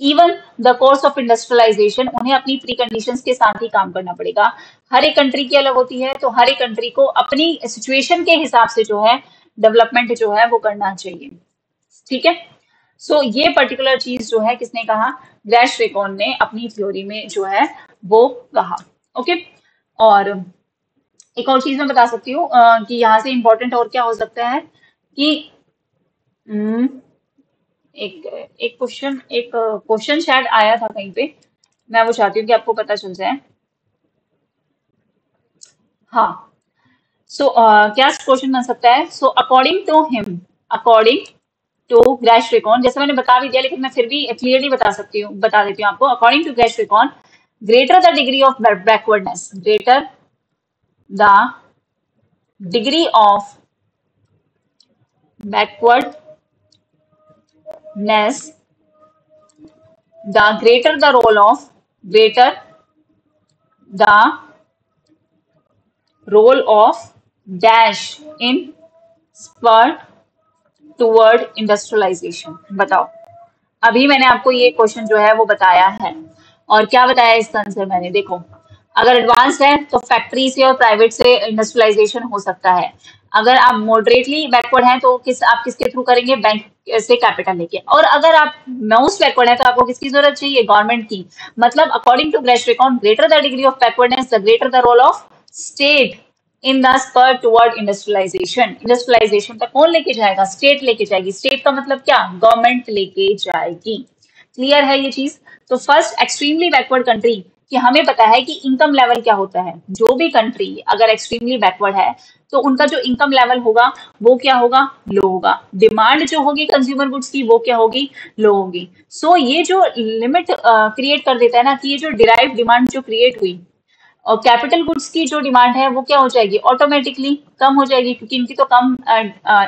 Even the course of industrialization, उन्हें अपनी प्री कंडीशंस के साथ ही काम करना पड़ेगा। हर एक कंट्री की अलग होती है, तो हर एक कंट्री को अपनी सिचुएशन के हिसाब से जो है डेवलपमेंट जो है वो करना चाहिए। ठीक है, सो ये पर्टिकुलर चीज जो है किसने कहा? ग्रेशरेकॉन ने अपनी थ्योरी में जो है वो कहा। ओके, और एक और चीज मैं बता सकती हूँ कि यहाँ से इंपॉर्टेंट और क्या हो सकता है कि एक एक क्वेश्चन शायद आया था कहीं पे, मैं वो चाहती हूँ कि आपको पता चल जाए। हाँ, सो क्या क्वेश्चन बन सकता है? So according to him, according to Gerschenkron, जैसे मैंने बता भी दिया लेकिन मैं फिर भी क्लियरली बता देती हूँ आपको। According to Gerschenkron, greater the degree of backwardness, greater the degree of backwardness, the greater the role of dash in spurt toward industrialization। बताओ, अभी मैंने आपको ये क्वेश्चन जो है वो बताया है, और क्या बताया इसका आंसर मैंने, देखो अगर एडवांस है तो फैक्ट्री से और प्राइवेट से इंडस्ट्रियलाइजेशन हो सकता है। अगर आप मॉडरेटली बैकवर्ड हैं तो आप किसके थ्रू करेंगे, बैंक से कैपिटल लेके। और अगर आप मोस्ट बैकवर्ड है तो आपको किसकी जरूरत चाहिए, गवर्नमेंट की। मतलब according to Gerschenkron, greater the degree of backwardness the greater the role of state in the spur toward industrialisation. Industrialisation तक कौन लेके जाएगा, स्टेट लेके जाएगी। स्टेट का मतलब क्या, गवर्नमेंट लेके जाएगी। क्लियर है ये चीज। तो फर्स्ट एक्सट्रीमली बैकवर्ड कंट्री, कि हमें पता है कि इनकम लेवल क्या होता है। जो भी कंट्री अगर एक्सट्रीमली बैकवर्ड है तो उनका जो इनकम लेवल होगा वो क्या होगा, लो होगा। डिमांड जो होगी कंज्यूमर गुड्स की वो क्या होगी, लो होगी। सो ये जो लिमिट क्रिएट कर देता है ना, कि ये जो डिराइव डिमांड जो क्रिएट हुई, और कैपिटल गुड्स की जो डिमांड है वो क्या हो जाएगी, ऑटोमेटिकली कम हो जाएगी, क्योंकि इनकी तो कम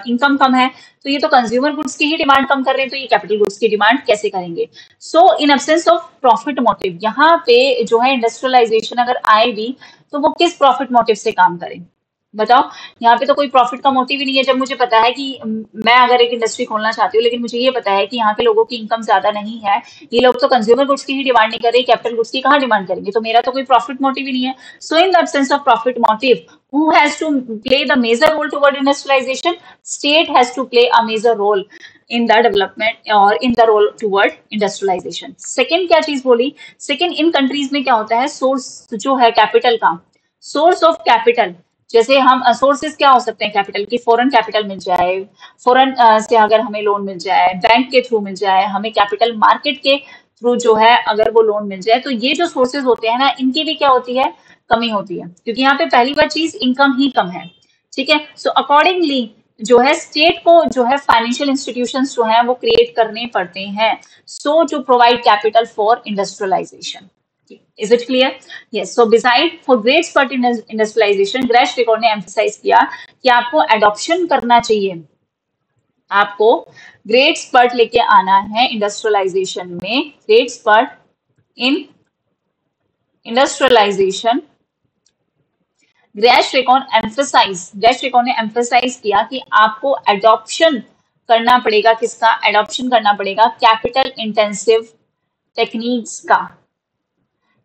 इनकम कम है। तो ये तो कंज्यूमर गुड्स की ही डिमांड कम कर रहे हैं, तो ये कैपिटल गुड्स की डिमांड कैसे करेंगे। So in absence of profit motive, यहाँ पे जो है इंडस्ट्रियलाइजेशन अगर आए भी तो वो किस प्रॉफिट मोटिव से काम करें, बताओ। यहाँ पे तो कोई प्रॉफिट का मोटिव ही नहीं है। जब मुझे पता है कि मैं अगर एक इंडस्ट्री खोलना चाहती हूँ, लेकिन मुझे ये पता है कि यहाँ के लोगों की इनकम ज्यादा नहीं है, ये लोग तो कंज्यूमर गुड्स की ही डिमांड नहीं कर रहे, कैपिटल गुड्स की कहाँ डिमांड करेंगे, तो मेरा तो कोई प्रॉफिट मोटिव ही नहीं है। So in the absence of profit motive, who has to play the major role toward industrialization? State has to play a major role in the development और in the role toward industrialization। Second क्या चीज बोली, second in countries में क्या होता है, source जो है कैपिटल का, सोर्स ऑफ कैपिटल। जैसे हम सोर्सेज क्या हो सकते हैं कैपिटल की, फॉरेन कैपिटल मिल जाए, फॉरेन से अगर हमें लोन मिल जाए, बैंक के थ्रू मिल जाए, हमें कैपिटल मार्केट के थ्रू जो है अगर वो लोन मिल जाए, तो ये जो सोर्सेज होते हैं ना, इनकी भी क्या होती है, कमी होती है, क्योंकि यहाँ पे पहली बार चीज इनकम ही कम है। ठीक है। सो अकॉर्डिंगली जो है स्टेट को जो है फाइनेंशियल इंस्टीट्यूशंस जो है वो क्रिएट करने पड़ते हैं, so to provide capital for industrialisation. Is it clear? Yes. So beside for great spurt in industrialization, ग्रेशरिकॉन ने emphasize किया कि आपको adoption करना चाहिए, आपको ग्रेट स्पर्ट लेके आना है इंडस्ट्रियलाइजेशन में, ग्रेट स्पर्ट इन इंडस्ट्रियलाइजेशन। ग्रेशरिकॉन ने एम्फेसाइज किया कि आपको एडॉप्शन करना पड़ेगा, किसका एडॉप्शन करना पड़ेगा, कैपिटल इंटेंसिव टेक्निक्स का,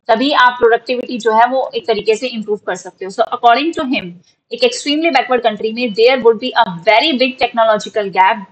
तभी आप प्रोडक्टिविटी जो है वो एक तरीके से इंप्रूव कर सकते हो। सो अकॉर्डिंग टू हिम, एक एक्सट्रीमली बैकवर्ड कंट्री में there would be a very big technological gap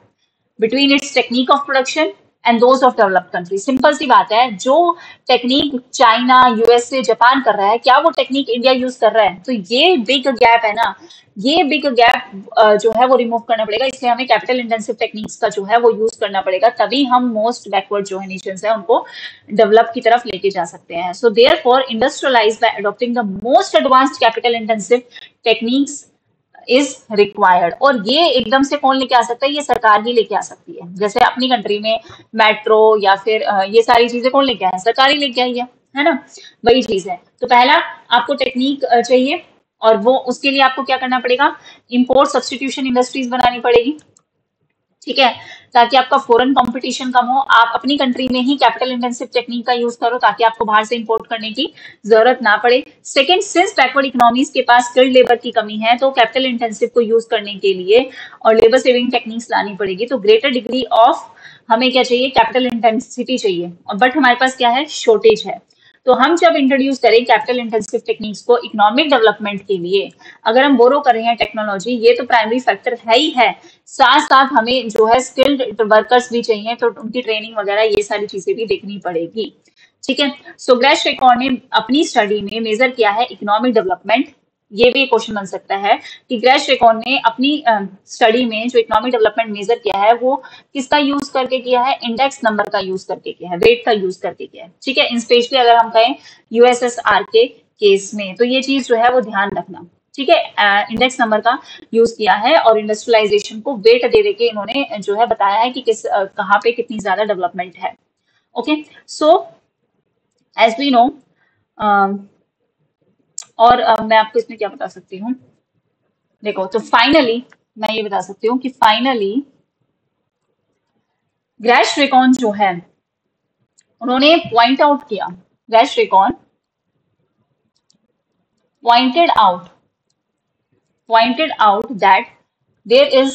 between its technique of production and those of developed country. Simple सी बात है, जो टेक्निक चाइना, यूएसए, जापान कर रहा है, क्या वो टेक्निक इंडिया यूज कर रहा है? तो ये बिग गैप है ना, ये बिग गैप जो है वो रिमूव करना पड़ेगा। इसलिए हमें कैपिटल इंटेंसिव टेक्निक्स का जो है वो यूज करना पड़ेगा, तभी हम मोस्ट बैकवर्ड जो है नेशंस है उनको डेवलप की तरफ लेके जा सकते हैं। So therefore industrialise bye adopting the most advanced capital intensive techniques is required. और ये एकदम से कौन लेके आ सकता है, ये सरकार ही लेके आ सकती है। जैसे अपनी कंट्री में मेट्रो या फिर ये सारी चीजें कौन लेके आए, सरकार ही लेके आई है ना, वही चीज है। तो पहला आपको टेक्निक चाहिए, और वो उसके लिए आपको क्या करना पड़ेगा, इंपोर्ट सब्सटीट्यूशन इंडस्ट्रीज बनानी पड़ेगी। ठीक है, ताकि आपका फॉरेन कंपटीशन कम हो, आप अपनी कंट्री में ही कैपिटल इंटेंसिव टेक्निक का यूज करो, ताकि आपको बाहर से इंपोर्ट करने की जरूरत ना पड़े। सेकंड, सिंस बैकवर्ड इकोनॉमीज के पास स्किल्ड लेबर की कमी है, तो कैपिटल इंटेंसिव को यूज करने के लिए और लेबर सेविंग टेक्निक्स लानी पड़ेगी। तो ग्रेटर डिग्री ऑफ हमें क्या चाहिए, कैपिटल इंटेंसिटी चाहिए, और बट हमारे पास क्या है, शॉर्टेज है। तो हम जब इंट्रोड्यूस करें कैपिटल इंटेंसिव टेक्निक्स को इकोनॉमिक डेवलपमेंट के लिए, अगर हम बोरो कर रहे हैं टेक्नोलॉजी, ये तो प्राइमरी फैक्टर है ही है, साथ साथ हमें जो है स्किल्ड वर्कर्स भी चाहिए, तो उनकी ट्रेनिंग वगैरह ये सारी चीजें भी देखनी पड़ेगी। ठीक है। सो ग्रेशरिकॉन ने अपनी स्टडी में मेजर किया है इकोनॉमिक डेवलपमेंट। ये भी एक क्वेश्चन बन सकता है कि ग्रेशरिकॉन ने अपनी स्टडी में जो इकोनॉमिक डेवलपमेंट मेजर किया है वो किसका यूज करके किया है, इंडेक्स नंबर का यूज करके किया है, वेट का यूज करके किया है। ठीक है। स्पेशली अगर हम कहें यूएसएसआर के केस में, तो ये चीज जो है वो ध्यान रखना। ठीक है, इंडेक्स नंबर का यूज किया है और इंडस्ट्रियलाइजेशन को वेट दे दे के इन्होंने जो है बताया है कि किस कहाँ पे कितनी ज्यादा डेवलपमेंट है। Okay, so as we know, और मैं आपको इसमें क्या बता सकती हूँ, देखो तो फाइनली मैं ये बता सकती हूँ कि फाइनली ग्रैश-रेकॉन जो है उन्होंने पॉइंट आउट किया, ग्रैश-रेकॉन pointed out pointed out that there is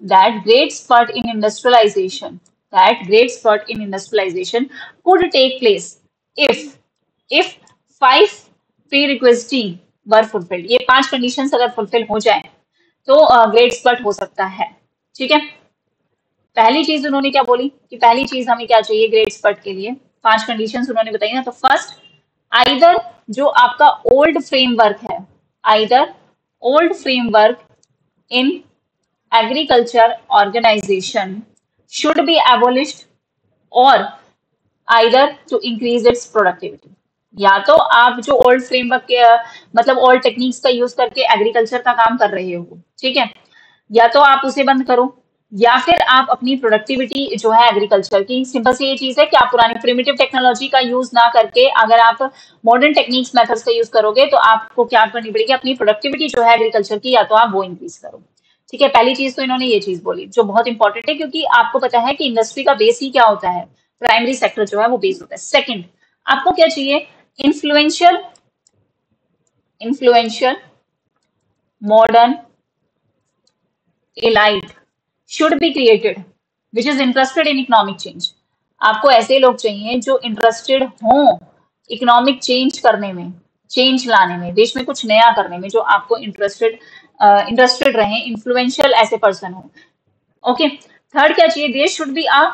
that great spurt in industrialization could take place if 5 prerequisites were fulfilled। ये 5 कंडीशंस अगर फुलफिल हो जाए तो ग्रेट स्पर्ट हो सकता है। ठीक है, पहली चीज उन्होंने क्या बोली कि पहली चीज हमें क्या चाहिए ग्रेट स्पर्ट के लिए, 5 कंडीशंस उन्होंने बताई ना। तो फर्स्ट, आइदर जो आपका ओल्ड फ्रेमवर्क है, either old framework in agriculture organisation should be abolished और either to increase its productivity. या तो आप जो ओल्ड फ्रेमवर्क के मतलब ओल्ड टेक्निक्स का यूज करके एग्रीकल्चर का काम कर रहे हो, ठीक है, या तो आप उसे बंद करो या फिर आप अपनी प्रोडक्टिविटी जो है एग्रीकल्चर की, सिंपल सी ये चीज है कि आप पुरानी प्रिमिटिव टेक्नोलॉजी का यूज ना करके अगर आप मॉडर्न टेक्निक्स मेथड्स का यूज करोगे तो आपको क्या करनी पड़ेगी, अपनी प्रोडक्टिविटी जो है एग्रीकल्चर की या तो आप वो इंक्रीज करो। ठीक है, पहली चीज तो इन्होंने ये चीज बोली जो बहुत इंपॉर्टेंट है, क्योंकि आपको पता है कि इंडस्ट्री का बेस ही क्या होता है, प्राइमरी सेक्टर जो है वो बेस होता है। सेकंड, आपको क्या चाहिए, influential modern elite should be created which is interested in economic change। आपको ऐसे लोग चाहिए जो इंटरेस्टेड हों इकोनॉमिक चेंज करने में, चेंज लाने में, देश में कुछ नया करने में, जो आपको इंटरेस्टेड रहे, इन्फ्लुएंशियल ऐसे पर्सन हो। ओके, थर्ड क्या चाहिए, there should be a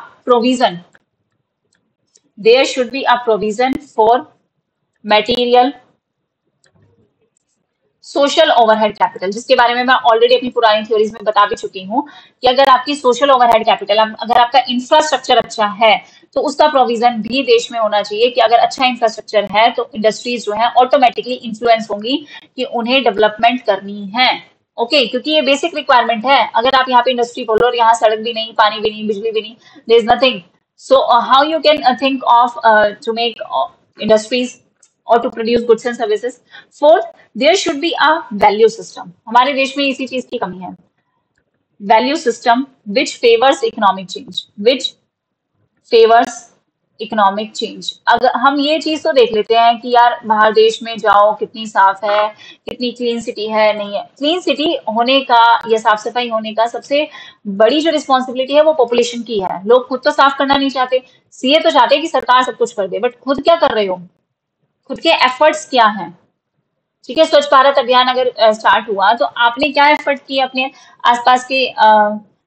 provision for material social overhead capital, जिसके बारे में मैं ऑलरेडी अपनी पुरानी थ्योरीज में बता भी चुकी हूँ कि अगर आपकी सोशल ओवरहेड कैपिटल, अगर आपका इंफ्रास्ट्रक्चर अच्छा है तो उसका प्रोविजन भी देश में होना चाहिए कि अगर अच्छा इंफ्रास्ट्रक्चर है तो इंडस्ट्रीज जो है ऑटोमेटिकली इन्फ्लुएंस होंगी कि उन्हें डेवलपमेंट करनी है। ओके, क्योंकि ये बेसिक रिक्वायरमेंट है। अगर आप यहाँ पे इंडस्ट्री बोलो और यहाँ सड़क भी नहीं, पानी भी नहीं, बिजली भी नहीं, there is nothing, so how you can think of to make industries or to produce goods and services। Fourth, there should be a value system। हमारे देश में इसी चीज की कमी है, value system which favors economic change। अगर हम ये चीज तो देख लेते हैं कि यार बाहर देश में जाओ कितनी साफ है, कितनी क्लीन सिटी है, नहीं है। क्लीन सिटी होने का या साफ सफाई होने का सबसे बड़ी जो रिस्पॉन्सिबिलिटी है वो पॉपुलेशन की है। लोग खुद तो साफ करना नहीं चाहते, सीए तो चाहते हैं कि सरकार सब कुछ कर दे, बट खुद क्या कर रहे हो, खुद के एफर्ट्स क्या हैं। ठीक है, स्वच्छ भारत अभियान अगर स्टार्ट हुआ तो आपने क्या एफर्ट किए अपने आसपास के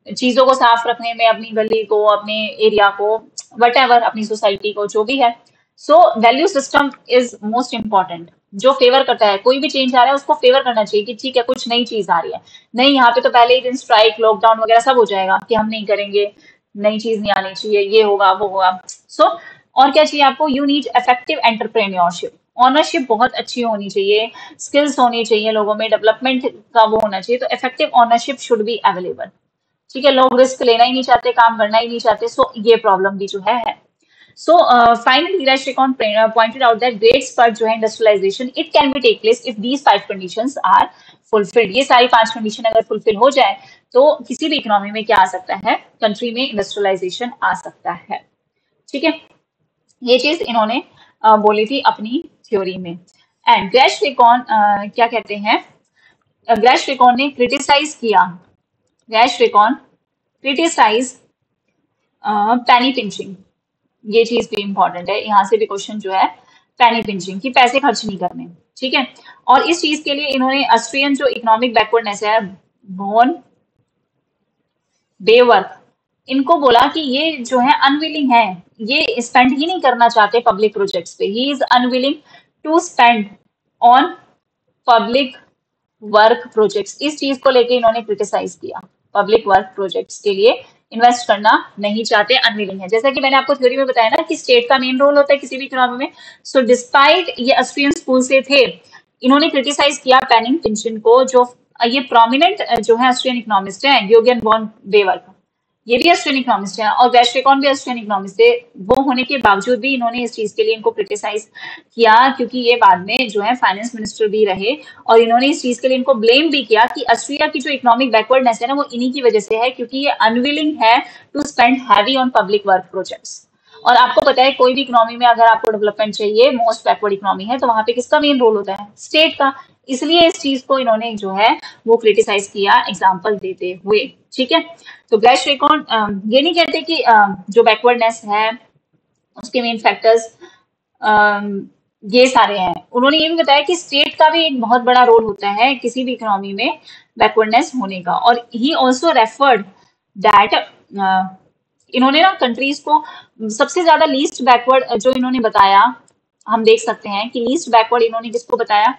चीजों को साफ रखने में, अपनी गली को, अपने एरिया को, वटएवर, अपनी सोसाइटी को, जो भी है। So value system is most important, जो फेवर करता है, कोई भी चेंज आ रहा है उसको फेवर करना चाहिए कि ठीक है कुछ नई चीज आ रही है। नहीं, यहाँ पे तो पहले ही दिन स्ट्राइक, लॉकडाउन वगैरह सब हो जाएगा कि हम नहीं करेंगे, नई चीज नहीं आनी चाहिए, ये होगा वो होगा। सो और क्या चाहिए आपको, you need effective entrepreneurship, ownership बहुत अच्छी होनी चाहिए, स्किल्स होनी चाहिए लोगों में, डेवलपमेंट का वो होना चाहिए। तो effective ownership should be available. ठीक है, लोग रिस्क लेना ही नहीं चाहते, काम करना ही नहीं चाहते, सो ये प्रॉब्लम भी जो है। So finally Gerschenkron pointed out that great spurt जो है industrialization, it can be take place if these 5 conditions are fulfilled. ये सारी 5 कंडीशन अगर फुलफिल हो जाए तो किसी भी इकोनॉमी में क्या आ सकता है, कंट्री में इंडस्ट्रियलाइजेशन आ सकता है। ठीक है, ये चीज इन्होंने बोली थी अपनी थ्योरी में। एंड ग्रैश-रेकॉन क्या कहते हैं, ग्रैश-रेकॉन ने क्रिटिसाइज किया, ग्रैश-रेकॉन क्रिटिसाइज पैनी पिंचिंग। ये चीज भी इंपॉर्टेंट है, यहाँ से भी क्वेश्चन जो है पैनी पिंचिंग की, पैसे खर्च नहीं करने। ठीक है, और इस चीज के लिए इन्होंने ऑस्ट्रियन जो इकोनॉमिक बैकवर्डनेस है, वॉन बेवर्क, इनको बोला कि ये जो है अनविलिंग है, ये स्पेंड ही नहीं करना चाहते पब्लिक प्रोजेक्ट्स पे। He is unwilling to spend on public work projects. इस चीज को लेके इन्होंने क्रिटिसाइज किया, पब्लिक वर्क प्रोजेक्ट्स के लिए इन्वेस्ट करना नहीं चाहते, अनविलिंग है। जैसा कि मैंने आपको थ्योरी में बताया ना कि स्टेट का मेन रोल होता है किसी भी इकोनॉमी में। सो डिस्पाइट ये ऑस्ट्रियन स्कूल से थे इन्होंने क्रिटिसाइज किया पेनिंगटन को, जो ये प्रोमिनेंट जो है ऑस्ट्रियन इकोनॉमिस्ट है, यूगेन वॉन बेवर, ये भी ऑस्ट्रियन इकोनॉमिस्ट है, और गैश्रिकॉन भी ऑस्ट्रियन इकोनॉमिस्ट थे। वो होने के बावजूद भी इन्होंने इस चीज के लिए इनको क्रिटिसाइज किया, क्योंकि ये बाद में जो है फाइनेंस मिनिस्टर भी रहे, और इन्होंने इस चीज के लिए इनको ब्लेम भी किया कि ऑस्ट्रिया की जो इकोनॉमिक बैकवर्डनेस है ना, वो इन्हीं की वजह से है, क्योंकि ये अनविलिंग है to spend heavy on public work projects. और आपको पता है कोई भी इकोनॉमी में अगर आपको डेवलपमेंट चाहिए, मोस्ट बैकवर्ड इकोनॉमी है, तो वहां पे किसका मेन रोल होता है? स्टेट का। इसलिए इस चीज को इन्होंने जो है वो क्रिटिसाइज किया एग्जाम्पल देते हुए। ठीक है, तो गैश्रिकॉन ये नहीं कहते कि जो बैकवर्डनेस है उसके मेन फैक्टर्स ये सारे हैं। उन्होंने ये भी बताया कि स्टेट का भी एक बहुत बड़ा रोल होता है किसी भी इकोनॉमी में बैकवर्डनेस होने का। और ही ऑल्सो रेफर्ड दैट इन्होंने ना कंट्रीज को सबसे ज्यादा लीस्ट बैकवर्ड जो इन्होंने बताया, हम देख सकते हैं कि लीस्ट बैकवर्ड इन्होंने किसको बताया?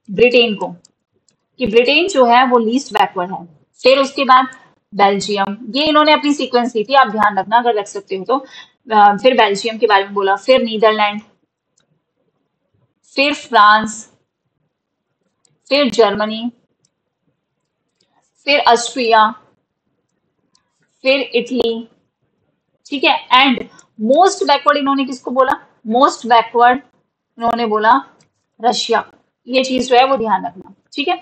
ब्रिटेन को, कि ब्रिटेन जो है वो लीस्ट बैकवर्ड है। फिर उसके बाद बेल्जियम, ये इन्होंने अपनी सीक्वेंस दी थी, आप ध्यान रखना अगर रख सकते हो तो। फिर बेल्जियम के बारे में बोला, फिर नीदरलैंड, फिर फ्रांस, फिर जर्मनी, फिर ऑस्ट्रिया, फिर इटली। ठीक है, एंड मोस्ट बैकवर्ड इन्होंने किसको बोला? मोस्ट बैकवर्ड इन्होंने बोला रशिया। ये चीज जो है वो ध्यान रखना। ठीक है,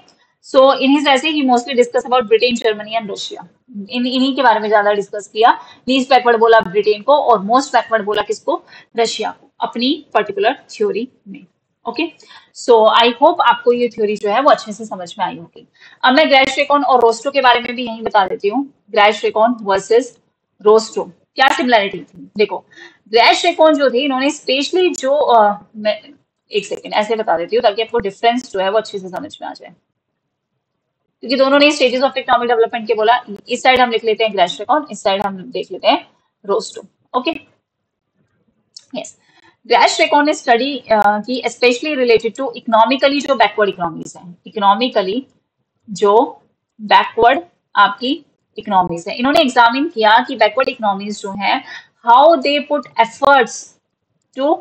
so in his essay he mostly discuss about Britain, Germany and Russia, इन्हीं के बारे में ज्यादा डिस्कस किया। लीस्ट बैकवर्ड बोला ब्रिटेन को, और मोस्ट बैकवर्ड बोला किसको? रशिया को, अपनी पर्टिकुलर थ्योरी में। ओके, सो आई होप आपको ये थ्योरी जो है वो अच्छे से समझ में आई होगी। अब मैं गैश्रिकॉन और रोस्टो के बारे में भी यही बता देती हूँ। गैश्रिकॉन वर्सेस रोस्टो, क्या सिमिलैरिटी थी? देखो, गैश्रिकॉन जो थे, इन्होंने स्पेशली जो मैं एक सेकेंड ऐसे बता देती हूँ ताकि आपको डिफरेंस जो है वो अच्छे से समझ में आ जाए, क्योंकि दोनों ने स्टेजेस ऑफ इकोनॉमिक डेवलपमेंट के बोला। इस साइड हम लिख लेते हैं गैश्रिकॉन, इस साइड हम देख लेते हैं रोस्टो। ओके, यस, गैश्रिकॉन ने स्टडी की स्पेशली रिलेटेड टू इकोनॉमिकली जो बैकवर्ड इकोनॉमीज हैं, इकोनॉमिकली जो बैकवर्ड आपकी इकोनॉमीज है। इन्होंने एग्जामिन किया कि बैकवर्ड इकोनॉमीज जो है, how they put efforts to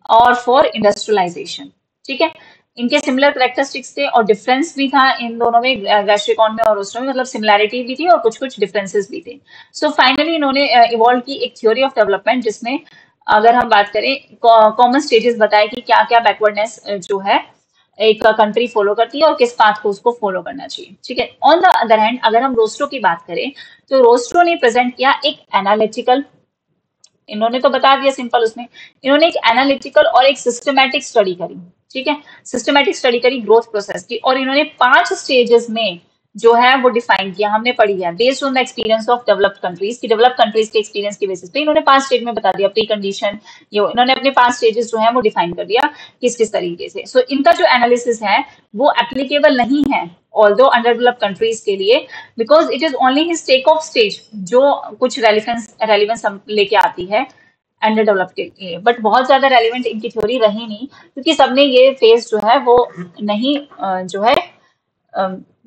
और फॉर इंडस्ट्रियलाइजेशन। ठीक है, इनके सिमिलर करेक्टरिस्टिक्स थे और डिफरेंस भी था इन दोनों में, गैश्रिकॉन में और रोस्टो में, मतलब सिमिलैरिटी भी थी और कुछ कुछ डिफरेंसेस भी थे। सो फाइनली इन्होंने इवॉल्व की एक थ्योरी ऑफ डेवलपमेंट, जिसमें अगर हम बात करें कॉमन स्टेजेस बताए कि क्या क्या बैकवर्डनेस जो है एक कंट्री फॉलो करती है और किस पाथ को उसको फॉलो करना चाहिए। ठीक है, ऑन द अदर हैंड अगर हम रोस्टो की बात करें, तो रोस्टो ने प्रेजेंट किया एक एनालिटिकल, इन्होंने तो बता दिया सिंपल, उसमें इन्होंने एक एनालिटिकल और एक सिस्टमैटिक स्टडी करी। ठीक है, सिस्टमैटिक स्टडी करी ग्रोथ प्रोसेस की, और इन्होंने 5 स्टेजेस में जो है वो डिफाइन किया, हमने पढ़ी है, based on the experience of developed countries, की डेवलप्ड कंट्रीज के एक्सपीरियंस की बेसिस पे इन्होंने 5 स्टेज में बता दिया, प्री कंडीशन, ये इन्होंने अपने 5 स्टेजेस जो है वो डिफाइन कर दिया किस किस तरीके से। सो इनका जो एनालिसिस है वो एप्लीकेबल नहीं है ऑल्दो अंडर डेवलप्ड कंट्रीज के लिए, because it is only his take off stage जो कुछ रेलिवेंस लेके आती है अंडर डेवलप के लिए, बट बहुत ज्यादा रेलिवेंट इनकी थ्योरी रही नहीं, क्योंकि सबने ये फेज जो है वो नहीं जो है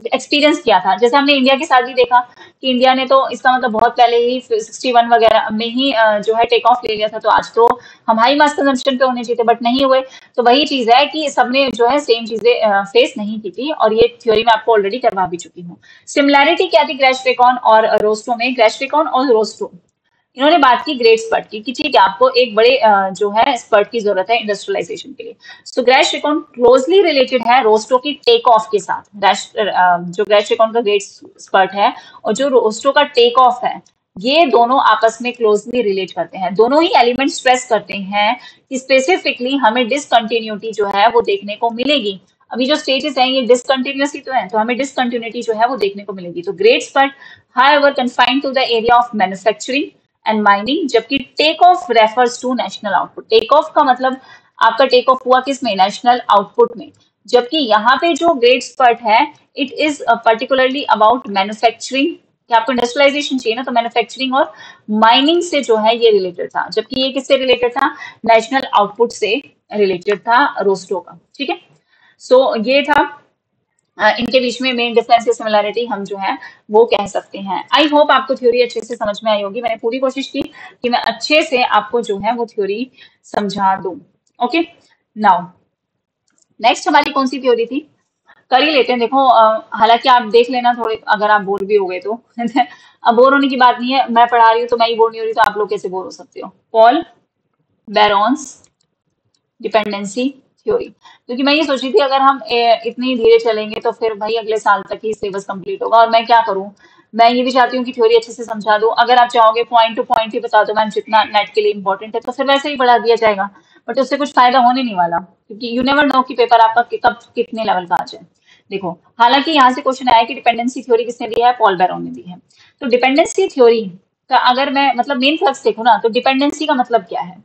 एक्सपीरियंस किया था। जैसे हमने इंडिया के साथ भी देखा कि इंडिया ने तो इसका मतलब बहुत पहले ही 61 वगैरह में ही जो है टेक ऑफ ले लिया था, तो आज तो हम हाई मास कंजम्पशन पे होने चाहिए, बट नहीं हुए। तो वही चीज है कि सबने जो है सेम चीजें फेस नहीं की थी, और ये थ्योरी मैं आपको ऑलरेडी करवा भी चुकी हूँ। सिमिलैरिटी क्या थी गैश्रिकॉन और रोस्टो में? गैश्रिकॉन और रोस्टो इन्होंने बात की ग्रेट स्पर्ट की, कि ठीक है आपको एक बड़े जो है स्पर्ट की जरूरत है इंडस्ट्रियलाइजेशन के लिए। सो गैश्रिकॉन क्लोजली रिलेटेड है रोस्टो की टेक ऑफ के साथ। जो गैश्रिकॉन का ग्रेट स्पर्ट है और जो रोस्टो का टेक ऑफ है, ये दोनों आपस में क्लोजली रिलेट करते हैं। दोनों ही एलिमेंट स्ट्रेस करते हैं कि स्पेसिफिकली हमें डिसकंटिन्यूटी जो है वो देखने को मिलेगी। अभी जो स्टेजेस हैं ये डिसकंटिन्यूसी तो है, तो हमें डिसकंटिन्यूटी जो है वो देखने को मिलेगी। तो great spurt however confined to the area of manufacturing and mining, जबकि take off refers to national output. Take off का मतलब आपका टेक ऑफ हुआ किस में? नेशनल आउटपुट में। जबकि यहाँ पे जो ग्रेट स्पर्ट है it is particularly about manufacturing, कि आपको इंडस्ट्रियलाइजेशन चाहिए ना, तो मैन्युफैक्चरिंग और माइनिंग से जो है ये रिलेटेड था, जबकि ये किससे रिलेटेड था? नेशनल आउटपुट से रिलेटेड था रोस्टो का। ठीक है, सो ये था इनके बीच में मेन डिफरेंस या सिमिलैरिटी हम जो है वो कह सकते हैं। आई होप आपको थ्योरी अच्छे से समझ में आई होगी। मैंने पूरी कोशिश की कि मैं अच्छे से आपको जो है वो थ्योरी समझा दूं। ओके, नाउ नेक्स्ट हमारी कौन सी थ्योरी थी, कर ही लेते हैं। देखो हालांकि आप देख लेना थोड़े, अगर आप बोर भी हो गए तो अब बोर होने की बात नहीं है, मैं पढ़ा रही हूँ तो मैं ही बोर नहीं हो रही, तो आप लोग कैसे बोर हो सकते हो। पॉल बैरॉन्स डिपेंडेंसी थ्योरी, क्योंकि मैं ये सोच रही थी अगर हम इतनी धीरे चलेंगे तो फिर भाई अगले साल तक ही सिलेबस कंप्लीट होगा, और मैं क्या करूँ, मैं ये भी चाहती हूँ कि थ्योरी अच्छे से समझा दूं। अगर आप चाहोगे पॉइंट टू पॉइंट ही बता दो मैम जितना नेट के लिए इंपॉर्टेंट है, तो फिर वैसे ही बढ़ा दिया जाएगा, बट उससे कुछ फायदा होने नहीं वाला, क्योंकि यू नेवर नो कि पेपर आपका कब कितने लेवल का आ जाए। देखो हालांकि यहाँ से क्वेश्चन आया कि डिपेंडेंसी थ्योरी किसने दी है, पॉल बैरॉन ने दी है। तो डिपेंडेंसी थ्योरी का अगर मैं मतलब मेन फ्लक्स देखो ना, तो डिपेंडेंसी का मतलब क्या है,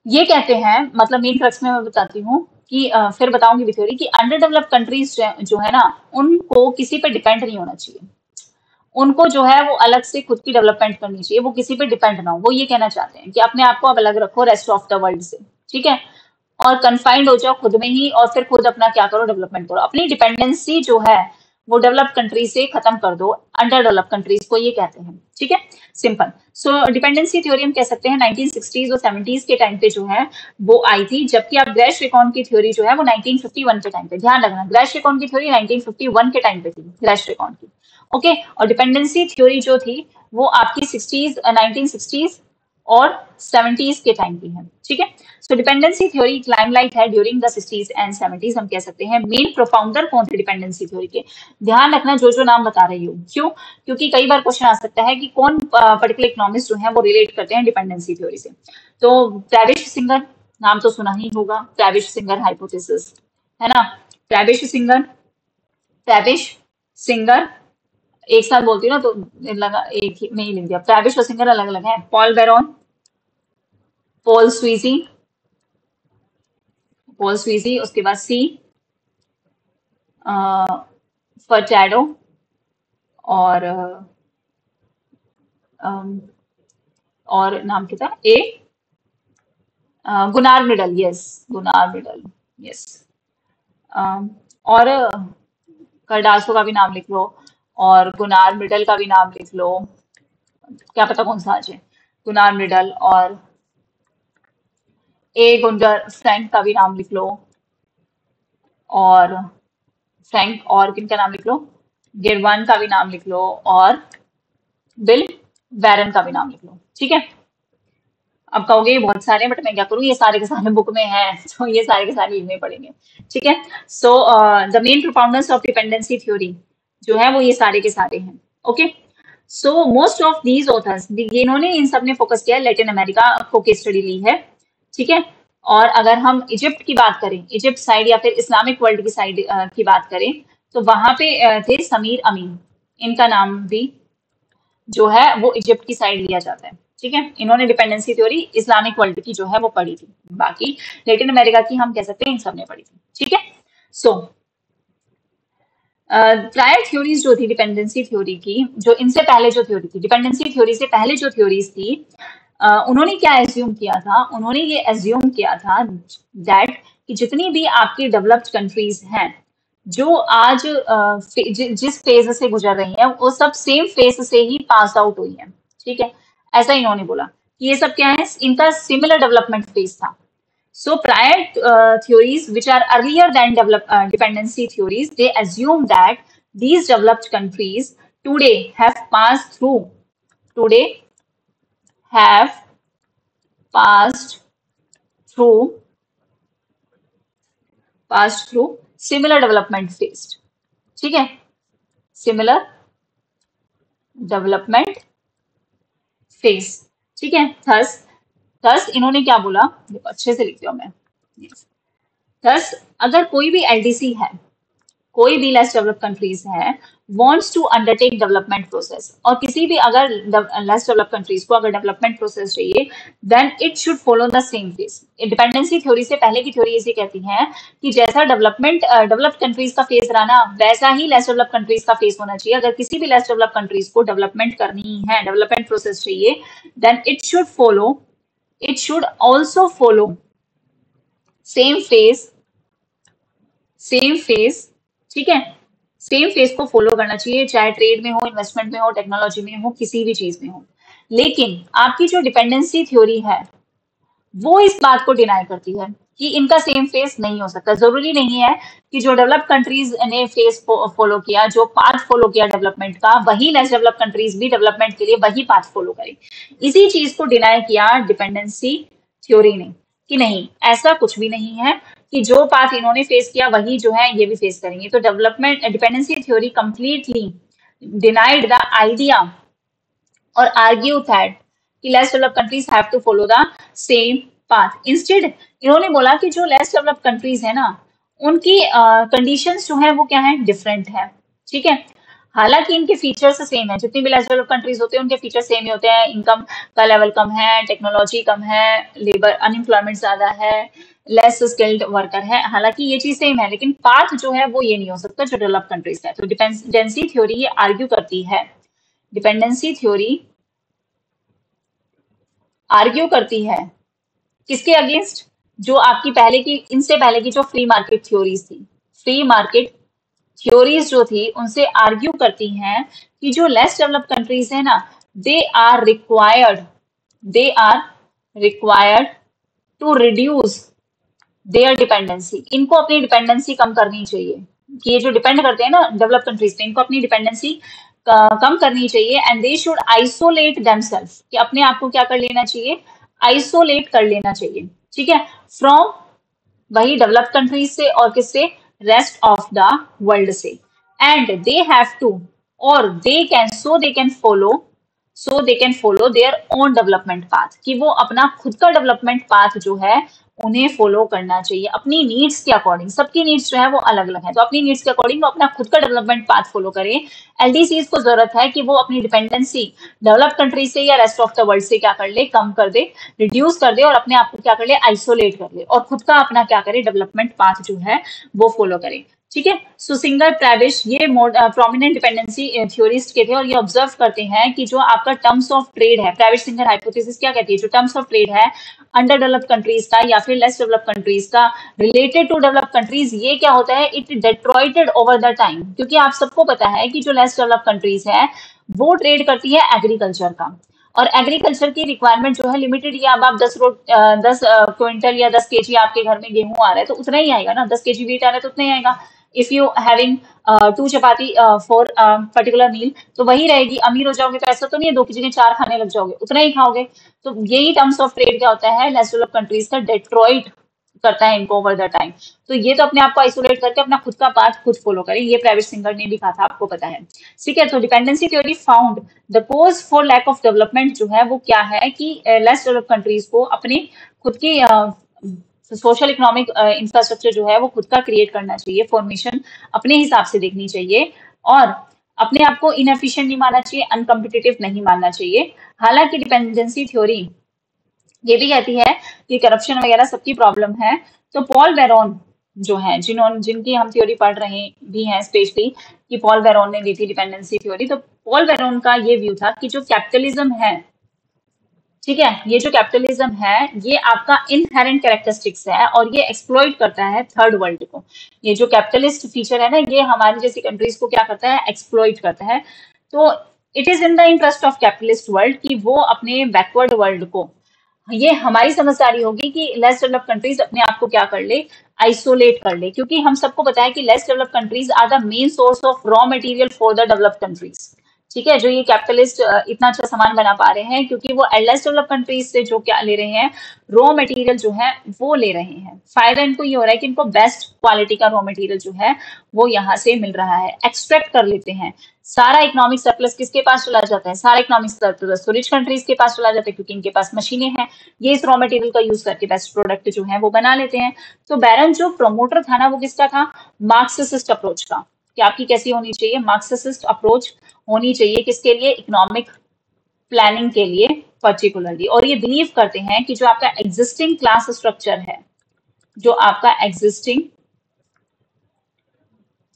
ये कहते हैं, मतलब मेन क्रक्स में मैं बताती हूँ कि फिर बताऊंगी भी थ्योरी, कि अंडर डेवलप्ड कंट्रीज जो है ना, उनको किसी पे डिपेंड नहीं होना चाहिए, उनको जो है वो अलग से खुद की डेवलपमेंट करनी चाहिए, वो किसी पे डिपेंड ना हो। वो ये कहना चाहते हैं कि अपने आप को अब अलग रखो रेस्ट ऑफ द वर्ल्ड से, ठीक है, और कन्फाइंड हो जाओ खुद में ही, और फिर खुद अपना क्या करो, डेवलपमेंट करो, अपनी डिपेंडेंसी जो है वो डेवलप्ड कंट्री से खत्म कर दो, अंडर डेवलप्ड कंट्रीज को ये कहते हैं, ठीक है, सिंपल। सो डिपेंडेंसी थ्योरी हम कह सकते हैं 1960s और 70s के टाइम पे जो है वो आई थी, जबकि अब ग्रेश-रिकॉन की थ्योरी जो है वो 1951 के टाइम पे, ध्यान रखना ग्रेश-रिकॉन की थ्योरी 1951 के टाइम पे थी, ग्रेश-रिकॉन की, ओके। और डिपेंडेंसी थ्योरी जो थी वो आपकी 1960s और 70s के टाइम की है, ठीक है। सो डिपेंडेंसी थ्योरी लाइमलाइट है during the 60s and 70s, हम कह सकते हैं। मेन प्रोफाउंडर कौन थे डिपेंडेंसी थ्योरी के, ध्यान रखना जो जो नाम बता रही हूँ, क्यों, क्योंकि कई बार क्वेश्चन आ सकता है कि कौन पर्टिकुलर इकोनॉमिस्ट जो है वो रिलेट करते हैं डिपेंडेंसी थ्योरी से। तो ट्रेविस सिंगर नाम तो सुना ही होगा, ट्रेविस सिंगर हाइपोथेसिस, है ना, ट्रेविस सिंगर, ट्रेविस सिंगर, एक साथ बोलती हूँ ना तो लगा एक ही में ही लिख दिया, ट्रेविस और सिंगर अलग अलग है। पॉल बैरॉन, पॉल स्वीजी, पॉल स्वीजी, उसके बाद सी फर्टैडो, और अम, और नाम क्या था, ए Gunnar Myrdal, yes Gunnar Myrdal, yes. और करडासो का भी नाम लिख लो, और गुनार मिडल का भी नाम लिख लो, क्या पता कौन सा आ जाए, गुनार मिडल, और ए गुंडर फ्रैंक का भी नाम लिख लो, और फ्रैंक और किनका नाम लिख लो, गिरवन का भी नाम लिख लो, और बिल बैरन का भी नाम लिख लो, ठीक है। अब कहोगे ये बहुत सारे हैं, बट मैं क्या करूँ, ये सारे के सारे बुक में हैं तो ये सारे के सारे लिखने पड़ेंगे, ठीक है। So the main propounders of dependency theory जो है वो ये सारे के सारे हैं, okay. So most of these authors, इन्होंने इन सब ने फोकस किया है लैटिन अमेरिका को केस स्टडी ली है, ठीक है। और अगर हम इजिप्ट की बात करें, इजिप्ट साइड या फिर इस्लामिक वर्ल्ड की साइड की बात करें, तो वहां पे थे समीर अमीन, इनका नाम भी जो है वो इजिप्ट की साइड लिया जाता है, ठीक है। इन्होंने डिपेंडेंसी थ्योरी इस्लामिक वर्ल्ड की जो है वो पढ़ी थी, बाकी लेटिन अमेरिका की हम कह सकते हैं इन सब ने पढ़ी थी, ठीक है। सो प्रायर थ्योरीज जो थी डिपेंडेंसी थ्योरी की, जो इनसे पहले जो थ्योरी थी डिपेंडेंसी थ्योरी से पहले जो थ्योरीज थी, उन्होंने क्या एज्यूम किया था, उन्होंने ये एज्यूम किया था दैट कि जितनी भी आपकी डेवलप्ड कंट्रीज हैं जो आज जिस फेज से गुजर रही हैं वो सब सेम फेज से ही पास आउट हुई हैं, ठीक है। ऐसा इन्होंने बोला कि ये सब क्या है, इनका सिमिलर डेवलपमेंट फेज था। So prior theories, which are earlier than dependency theories, they assume that these developed countries today have passed today have passed through similar development phase, ठीक है, similar development phase, ठीक है। Thus इन्होंने क्या बोला, देखो अच्छे से लिखती हूँ मैं, थस अगर कोई भी एलडीसी है, कोई भी लेस डेवलप कंट्रीज है, wants to undertake development process, और किसी भी अगर लेस डेवलप कंट्रीज को अगर डेवलपमेंट प्रोसेस चाहिए, then it should follow the same phase. Dependency theory से पहले की थ्योरी इसे कहती है कि जैसा डेवलप्ड कंट्रीज का फेज रहा ना, वैसा ही लेस डेवलप कंट्रीज का फेज होना चाहिए। अगर किसी भी लेस डेवलप कंट्रीज को डेवलपमेंट करनी है, डेवलपमेंट प्रोसेस चाहिए, then it should also follow same phase, ठीक है, सेम फेज को फॉलो करना चाहिए, चाहे ट्रेड में हो, इन्वेस्टमेंट में हो, टेक्नोलॉजी में हो, किसी भी चीज में हो। लेकिन आपकी जो डिपेंडेंसी थ्योरी है वो इस बात को डिनाई करती है कि इनका सेम फेस नहीं हो सकता। जरूरी नहीं है कि जो डेवलप्ड कंट्रीज ने फेस फॉलो किया, जो पाथ फॉलो किया डेवलपमेंट का, वही लेस डेवलप्ड कंट्रीज भी डेवलपमेंट के लिए वही पाथ फॉलो करें। इसी चीज को डिनाई किया डिपेंडेंसी थ्योरी ने कि नहीं, ऐसा कुछ भी नहीं है कि जो पाथ इन्होंने फेस किया वही जो है ये भी फेस करेंगे। तो development dependency theory completely denied the idea or argue that कि less developed countries have to follow the same path. Instead, इन्होंने बोला कि जो less developed countries है ना, उनकी कंडीशंस जो है वो क्या है, डिफरेंट है। ठीक है, हालांकि इनके फीचर्स सेम है, जितनी भी लेस डेवलप्ड कंट्रीज होते हैं उनके फीचर सेम ही होते हैं। इनकम का लेवल कम है, टेक्नोलॉजी कम है, लेबर अनएम्प्लॉयमेंट ज्यादा है, लेस स्किल्ड वर्कर है। हालांकि ये चीज सेम है, लेकिन पाथ जो है वो ये नहीं हो सकता जो डेवलप्ड कंट्रीज का है। तो डिपेंडेंसी थ्योरी ये आर्ग्यू करती है, डिपेंडेंसी थ्योरी आर्ग्यू करती है किसके अगेंस्ट, जो आपकी पहले की, इनसे पहले की जो फ्री मार्केट थ्योरीज थी, फ्री मार्केट थ्योरीज जो थी उनसे आर्ग्यू करती हैं कि जो लेस डेवलप्ड कंट्रीज है ना, they are required, they are required to reduce their dependency. इनको अपनी डिपेंडेंसी कम करनी चाहिए, कि ये जो डिपेंड करते हैं ना डेवलप कंट्रीज पे, इनको अपनी डिपेंडेंसी कम करनी चाहिए। And they should isolate themselves, कि अपने आप को क्या कर लेना चाहिए, आइसोलेट कर लेना चाहिए। ठीक है, फ्रॉम वही डेवलप्ड कंट्रीज से और किससे, रेस्ट ऑफ द वर्ल्ड से। एंड दे हैव टू, और they can, so they can follow, so they can follow their own development path, कि वो अपना खुद का डेवलपमेंट पाथ जो है उन्हें फॉलो करना चाहिए अपनी नीड्स के अकॉर्डिंग। सबकी नीड्स जो है वो अलग अलग है, तो अपनी नीड्स के अकॉर्डिंग वो अपना खुद का डेवलपमेंट पाथ फॉलो करें। एलडीसीज को जरूरत है कि वो अपनी डिपेंडेंसी डेवलप कंट्री से या रेस्ट ऑफ द वर्ल्ड से क्या कर ले, कम कर दे, रिड्यूस कर दे, और अपने आप को क्या कर ले, आइसोलेट कर ले, और खुद का अपना क्या करे, डेवलपमेंट पाथ जो है वो फॉलो करे। ठीक है, सो सिंगर ट्रेविस ये प्रोमिनेंट डिपेंडेंसी थ्योरिस्ट के थे, और ये ऑब्जर्व करते हैं कि जो आपका टर्म्स ऑफ ट्रेड है, ट्रेविस सिंगर हाइपोथेसिस क्या कहती है, जो टर्म्स ऑफ ट्रेड है अंडर डेवलप्ड कंट्रीज का या फिर लेस डेवलप्ड कंट्रीज का रिलेटेड टू डेवलप्ड कंट्रीज, ये क्या होता है, इट डेट्रॉइटेड ओवर द टाइम। क्योंकि आप सबको पता है कि जो लेस डेवलप्ड कंट्रीज है वो ट्रेड करती है एग्रीकल्चर का, और एग्रीकल्चर की रिक्वायरमेंट जो है लिमिटेड, या अब आप 10 क्विंटल या 10 kg आपके घर में गेहूं आ रहा है तो उतना ही आएगा ना, 10 kg वीट आ रहा है तो उतना ही आएगा। If you having 2 chapati for particular meal, तो वही रहेगी। अमीर हो जाओगे तो ऐसा तो नहीं है 2 की जगह 4 खाने लग जाओगे, उतना ही खाओगे। तो यही टर्म्स ऑफ ट्रेड क्या होता है, लेस डेवलप्ड कंट्रीज का डेट्रॉइट करता है इनको ओवर द टाइम। तो ये तो अपने आप को आइसोलेट करके अपना खुद का पाथ खुद फॉलो करें, ये प्राइवेट सिंगर ने भी कहा था, आपको पता है। ठीक है, तो dependency theory found the cause for lack of development जो है वो क्या है, कि लेस डेवलप्ड कंट्रीज को अपने खुद की सोशल इकोनॉमिक इंफ्रास्ट्रक्चर जो है वो खुद का क्रिएट करना चाहिए, फॉर्मेशन अपने हिसाब से देखनी चाहिए, और अपने आप को इनएफिशिएंट नहीं मानना चाहिए, अनकम्पिटिटिव नहीं मानना चाहिए। हालांकि डिपेंडेंसी थ्योरी ये भी कहती है कि करप्शन वगैरह सबकी प्रॉब्लम है। तो पॉल बेरोन जो है, जिनकी हम थ्योरी पढ़ रहे भी हैं स्पेशली, कि पॉल बेरोन ने दी थी डिपेंडेंसी थ्योरी। तो पॉल बेरोन का ये व्यू था कि जो कैपिटलिज्म है, ठीक है, ये जो कैपिटलिज्म है ये आपका इनहेरेंट कैरेक्टरिस्टिक्स है, और ये एक्सप्लॉइट करता है थर्ड वर्ल्ड को। ये जो कैपिटलिस्ट फीचर है ना, ये हमारी जैसी कंट्रीज को क्या करता है, एक्सप्लॉइट करता है। तो it is in the interest of capitalist world कि वो अपने बैकवर्ड वर्ल्ड को, ये हमारी समझदारी होगी कि लेस डेवलप्ड कंट्रीज अपने आप को क्या कर ले, आइसोलेट कर ले। क्योंकि हम सबको पता है कि less developed countries are the main source of raw material for the developed countries. ठीक है, जो ये कैपिटलिस्ट इतना अच्छा सामान बना पा रहे हैं, क्योंकि वो लेस डेवलप्ड कंट्रीज से जो क्या ले रहे हैं, रॉ मटेरियल जो है वो ले रहे हैं। फायदा इनको ये हो रहा है कि इनको बेस्ट क्वालिटी का रॉ मटेरियल जो है वो यहाँ से मिल रहा है, एक्सट्रैक्ट कर लेते हैं। सारा इकोनॉमिक सरप्लस किसके पास चला जाता है, सारा इकोनॉमिक सरप्लस तो रिच कंट्रीज के पास चला जाता है, क्योंकि इनके पास मशीनें हैं, ये इस रॉ मटेरियल का यूज करके बेस्ट प्रोडक्ट जो है वो बना लेते हैं। तो बैरन जो प्रमोटर था ना, वो किसका था, मार्क्सिस्ट अप्रोच का, कि आपकी कैसी होनी चाहिए, मार्क्सिस्ट अप्रोच होनी चाहिए, किसके लिए, इकोनॉमिक प्लानिंग के लिए पर्टिकुलरली। और ये बिलीव करते हैं कि जो आपका एग्जिस्टिंग क्लास स्ट्रक्चर है, जो आपका एग्जिस्टिंग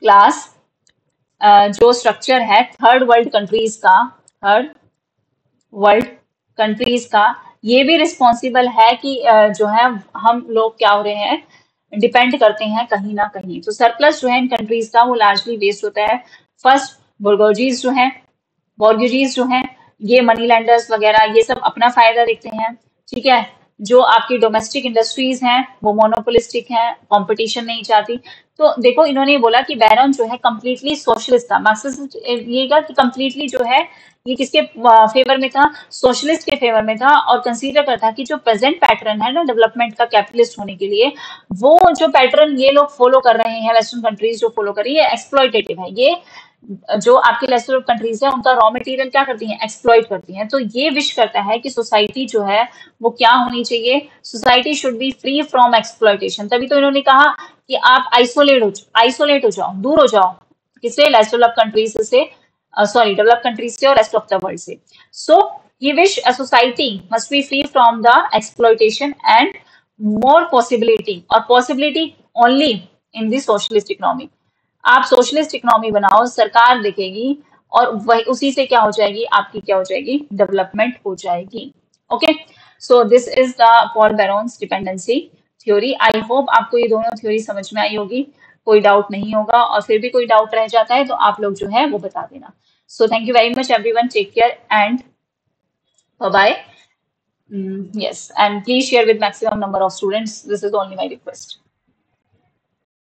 क्लास जो स्ट्रक्चर है थर्ड वर्ल्ड कंट्रीज का, थर्ड वर्ल्ड कंट्रीज का, ये भी रिस्पॉन्सिबल है कि जो है हम लोग क्या हो रहे हैं, डिपेंड करते हैं कहीं ना कहीं। तो सरप्लस जो है इन कंट्रीज का वो लार्जली वेस्ट होता है। फर्स्ट बुर्गोजीज जो है, बॉर्गेजीज जो हैं, ये मनी लैंडर्स वगैरह ये सब अपना फायदा देखते हैं। ठीक है, जो आपकी डोमेस्टिक इंडस्ट्रीज हैं वो मोनोपोलिस्टिक हैं, कंपटीशन नहीं चाहती। तो देखो इन्होंने ये बोला कि बैरन जो है कंप्लीटली सोशलिस्ट था। मार्क्सिस्ट ये कि कंप्लीटली जो है ये किसके फेवर में था, सोशलिस्ट के फेवर में था, और कंसीडर करता कि जो प्रेजेंट पैटर्न है ना डेवलपमेंट का कैपिटलिस्ट होने के लिए, वो जो पैटर्न ये लोग फॉलो कर रहे हैं, वेस्टर्न कंट्रीज जो फॉलो कर रही है, एक्सप्लॉइटेटिव है। ये जो आपकी लेसर कंट्रीज है उनका रॉ मटेरियल क्या करती हैं, एक्सप्लॉइट करती हैं। तो ये विश करता है कि सोसाइटी जो है वो क्या होनी चाहिए, society should be free from exploitation. तभी तो इन्होंने कहा कि आप आइसोलेट हो जाओ, दूर हो जाओ किससे, लेस डेवलप कंट्रीज से, सॉरी डेवलप कंट्रीज से और रेस्ट ऑफ द वर्ल्ड से। सो he wish a society must be free from the exploitation and more possibility, or possibility only in the socialist economy। आप सोशलिस्ट इकोनॉमी बनाओ, सरकार देखेगी, और वही उसी से क्या हो जाएगी, आपकी क्या हो जाएगी, डेवलपमेंट हो जाएगी। Okay, so this is the Paul Baran's dependency theory. I hope आपको ये दोनों थ्योरी समझ में आई होगी, कोई डाउट नहीं होगा, और फिर भी कोई डाउट रह जाता है तो आप लोग जो है वो बता देना। So thank you very much everyone, take care and bye bye. Yes, and please share with maximum number of students. This is only my request.